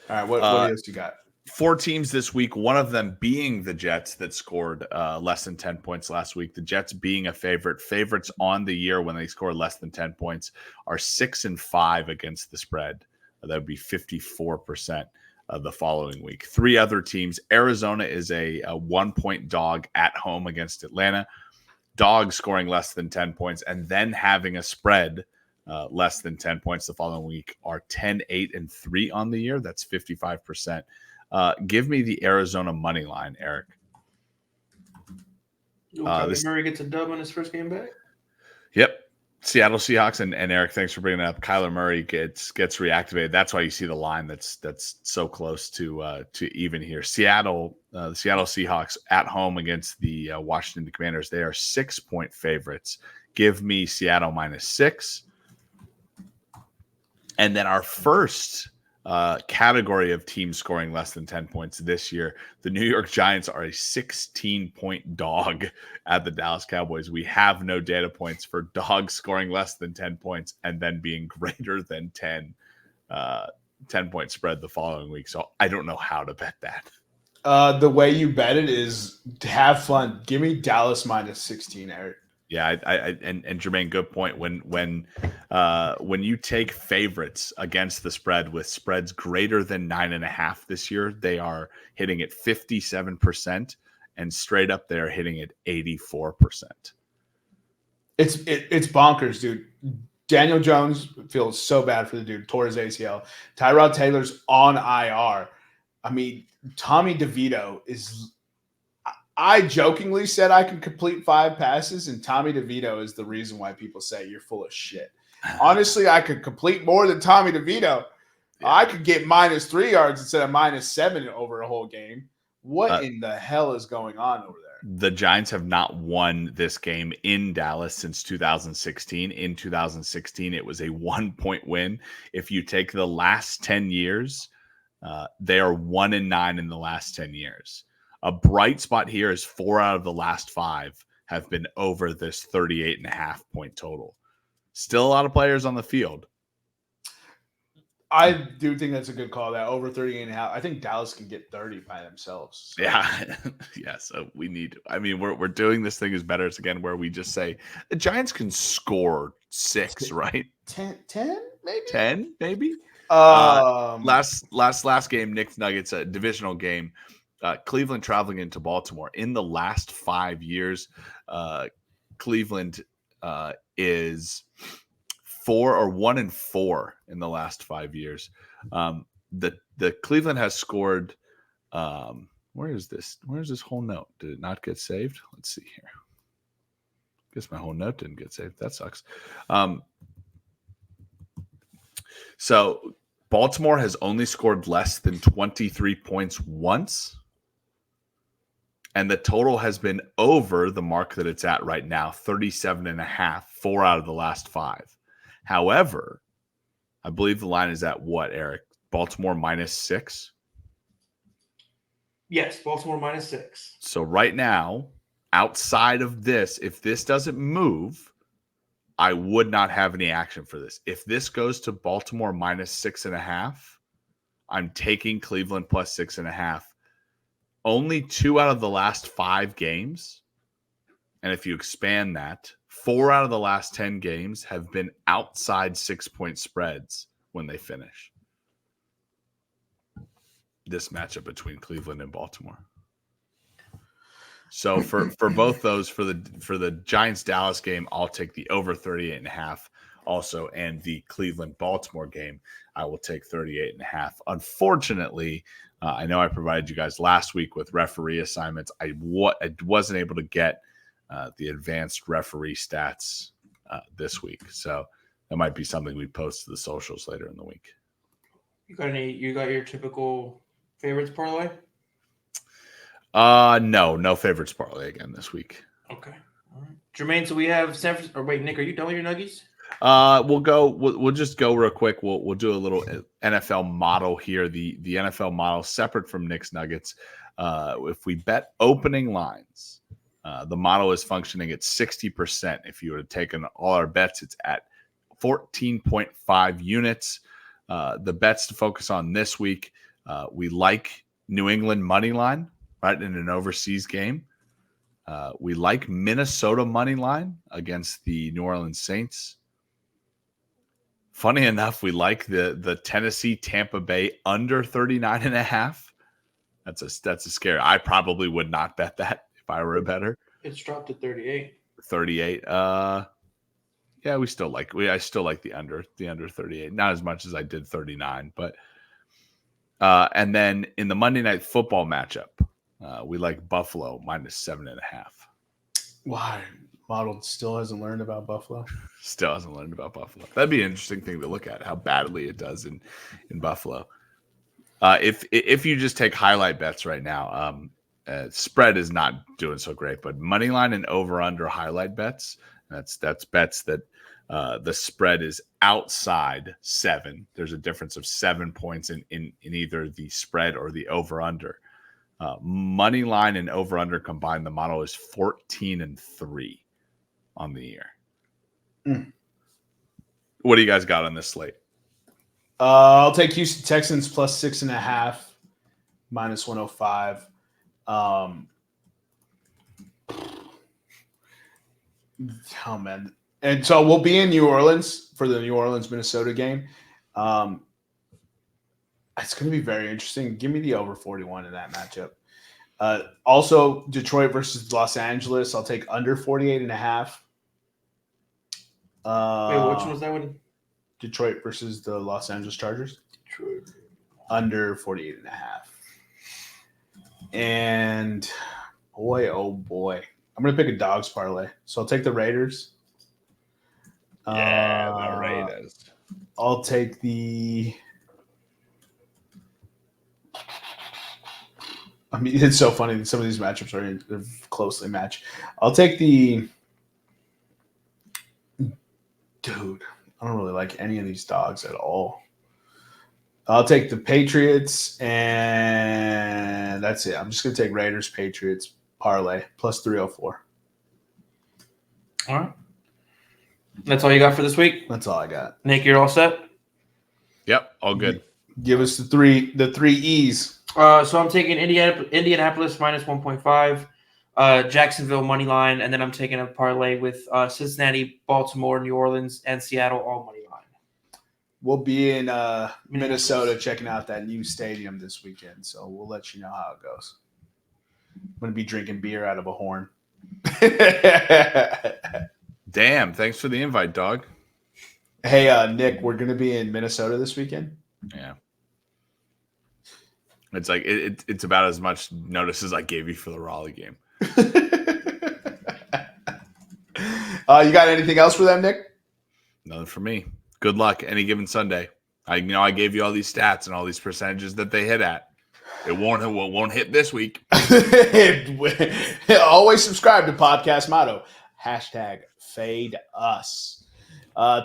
All right, what else you got? 4 teams this week, one of them being the Jets that scored less than 10 points last week. The Jets being a favorite. Favorites on the year when they score less than 10 points are 6-5 against the spread. That would be 54% the following week. 3 other teams. Arizona is a 1-point dog at home against Atlanta. Dog scoring less than 10 points and then having a spread less than 10 points the following week are 10-8-3 on the year. That's 55%. Give me the Arizona money line, Eric. Murray gets a dub on his first game back. Yep. Seattle Seahawks and Eric, thanks for bringing it up. Kyler Murray gets reactivated. That's why you see the line that's so close to even here. The Seattle Seahawks at home against the Washington Commanders. They are 6-point favorites. Give me Seattle -6. And then our first category of teams scoring less than 10 points this year, the New York Giants are a 16-point dog at the Dallas Cowboys. We have no data points for dogs scoring less than 10 points and then being greater than 10-point spread the following week. So I don't know how to bet that. The way you bet it is to have fun. Give me Dallas -16, Eric. Yeah, and Jermaine, good point. When you take favorites against the spread with spreads greater than 9.5 this year, they are hitting at 57%, and straight up they are hitting at 84%. It's bonkers, dude. Daniel Jones feels so bad for the dude. Tore his ACL. Tyrod Taylor's on IR. I mean, Tommy DeVito is. I jokingly said I could complete 5 passes, and Tommy DeVito is the reason why people say you're full of shit. Honestly, I could complete more than Tommy DeVito. Yeah. I could get -3 yards instead of -7 over a whole game. What in the hell is going on over there? The Giants have not won this game in Dallas since 2016. In 2016, it was a 1-point win. If you take the last 10 years, they are 1-9 in the last 10 years. A bright spot here is 4 out of the last 5 have been over this 38.5 point total. Still a lot of players on the field. I do think that's a good call. That over 38.5. I think Dallas can get 30 by themselves. So. Yeah. Yeah. So we need, we're doing this thing as better as again, where we just say the Giants can score 6, right? 10 maybe? 10 maybe. Last game, Knicks Nuggets, a divisional game. Cleveland traveling into Baltimore. In the last 5 years, Cleveland is 1-4 in the last 5 years. The Cleveland has scored. Where is this? Where's this whole note? Did it not get saved? Let's see here. Guess my whole note didn't get saved. That sucks. So Baltimore has only scored less than 23 points once. And the total has been over the mark that it's at right now, 37.5, 4 out of the last 5. However, I believe the line is at what, Eric? Baltimore -6? Yes, Baltimore -6. So right now, outside of this, if this doesn't move, I would not have any action for this. If this goes to Baltimore -6.5, I'm taking Cleveland +6.5. Only 2 out of the last 5 games, and if you expand that, 4 out of the last 10 games have been outside 6-point spreads when they finish. This matchup between Cleveland and Baltimore. So for both those, for the Giants Dallas game, I'll take the over 38.5 also, and the Cleveland Baltimore game, I will take 38.5. Unfortunately, I know I provided you guys last week with referee assignments. I wasn't able to get the advanced referee stats this week, so that might be something we post to the socials later in the week. You got your typical favorites parlay? No favorites parlay again this week. Okay. All right. Jermaine, so we have San Francisco. Or wait, Nick, are you done with your nuggies? We'll just go real quick. We'll do a little NFL model here. The NFL model separate from Nick's Nuggets. If we bet opening lines, the model is functioning at 60%. If you would have taken all our bets, it's at 14.5 units. The bets to focus on this week, we like New England money line, right, in an overseas game. We like Minnesota money line against the New Orleans Saints. Funny enough, we like the Tennessee Tampa Bay under 39.5. That's a scare. I probably would not bet that if I were a bettor. It's dropped to 38. 38. Yeah, I still like the under 38. Not as much as I did 39, but and then in the Monday Night Football matchup, we like Buffalo -7.5. Why? Model still hasn't learned about Buffalo. Still hasn't learned about Buffalo. That'd be an interesting thing to look at, how badly it does in Buffalo. If you just take highlight bets right now, spread is not doing so great, but money line and over under highlight bets. That's bets that the spread is outside 7. There's a difference of 7 points in either the spread or the over under. Money line and over under combined, the model is 14-3 on the year. What do you guys got on this slate? I'll take Houston Texans +6.5, -105. Oh man. And so we'll be in New Orleans for the New Orleans Minnesota game. It's going to be very interesting. Give me the over 41 in that matchup. Also, Detroit versus Los Angeles. I'll take under 48.5. Wait, which one was that one? Detroit versus the Los Angeles Chargers. Detroit. Under 48.5. And boy, oh boy. I'm going to pick a dogs parlay. So I'll take the Raiders. Yeah, the Raiders. I'll take the... I mean, it's so funny that some of these matchups they're closely matched. I'll take the... Dude, I don't really like any of these dogs at all. I'll take the Patriots, and that's it. I'm just going to take Raiders, Patriots, parlay, +304. All right. That's all you got for this week? That's all I got. Nick, you're all set? Yep, all good. Give us the three E's. So I'm taking Indianapolis -1.5, Jacksonville money line, and then I'm taking a parlay with Cincinnati, Baltimore, New Orleans, and Seattle all money line. We'll be in Minnesota checking out that new stadium this weekend, so we'll let you know how it goes. I'm going to be drinking beer out of a horn. Damn, thanks for the invite, dog. Hey, Nick, we're going to be in Minnesota this weekend. Yeah. It's like it's about as much notice as I gave you for the Raleigh game. You got anything else for them, Nick? Nothing for me. Good luck any given Sunday. I gave you all these stats and all these percentages that they hit at. It won't hit this week. Always subscribe to Podcast Motto. #FadeUs.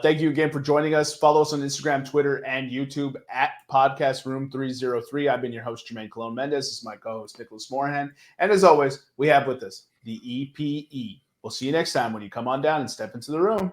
Thank you again for joining us. Follow us on Instagram, Twitter, and YouTube at Podcast Room303. I've been your host, Jermaine Colon Mendez. This is my co-host, Nicholas Morahan. And as always, we have with us the EPE. We'll see you next time when you come on down and step into the room.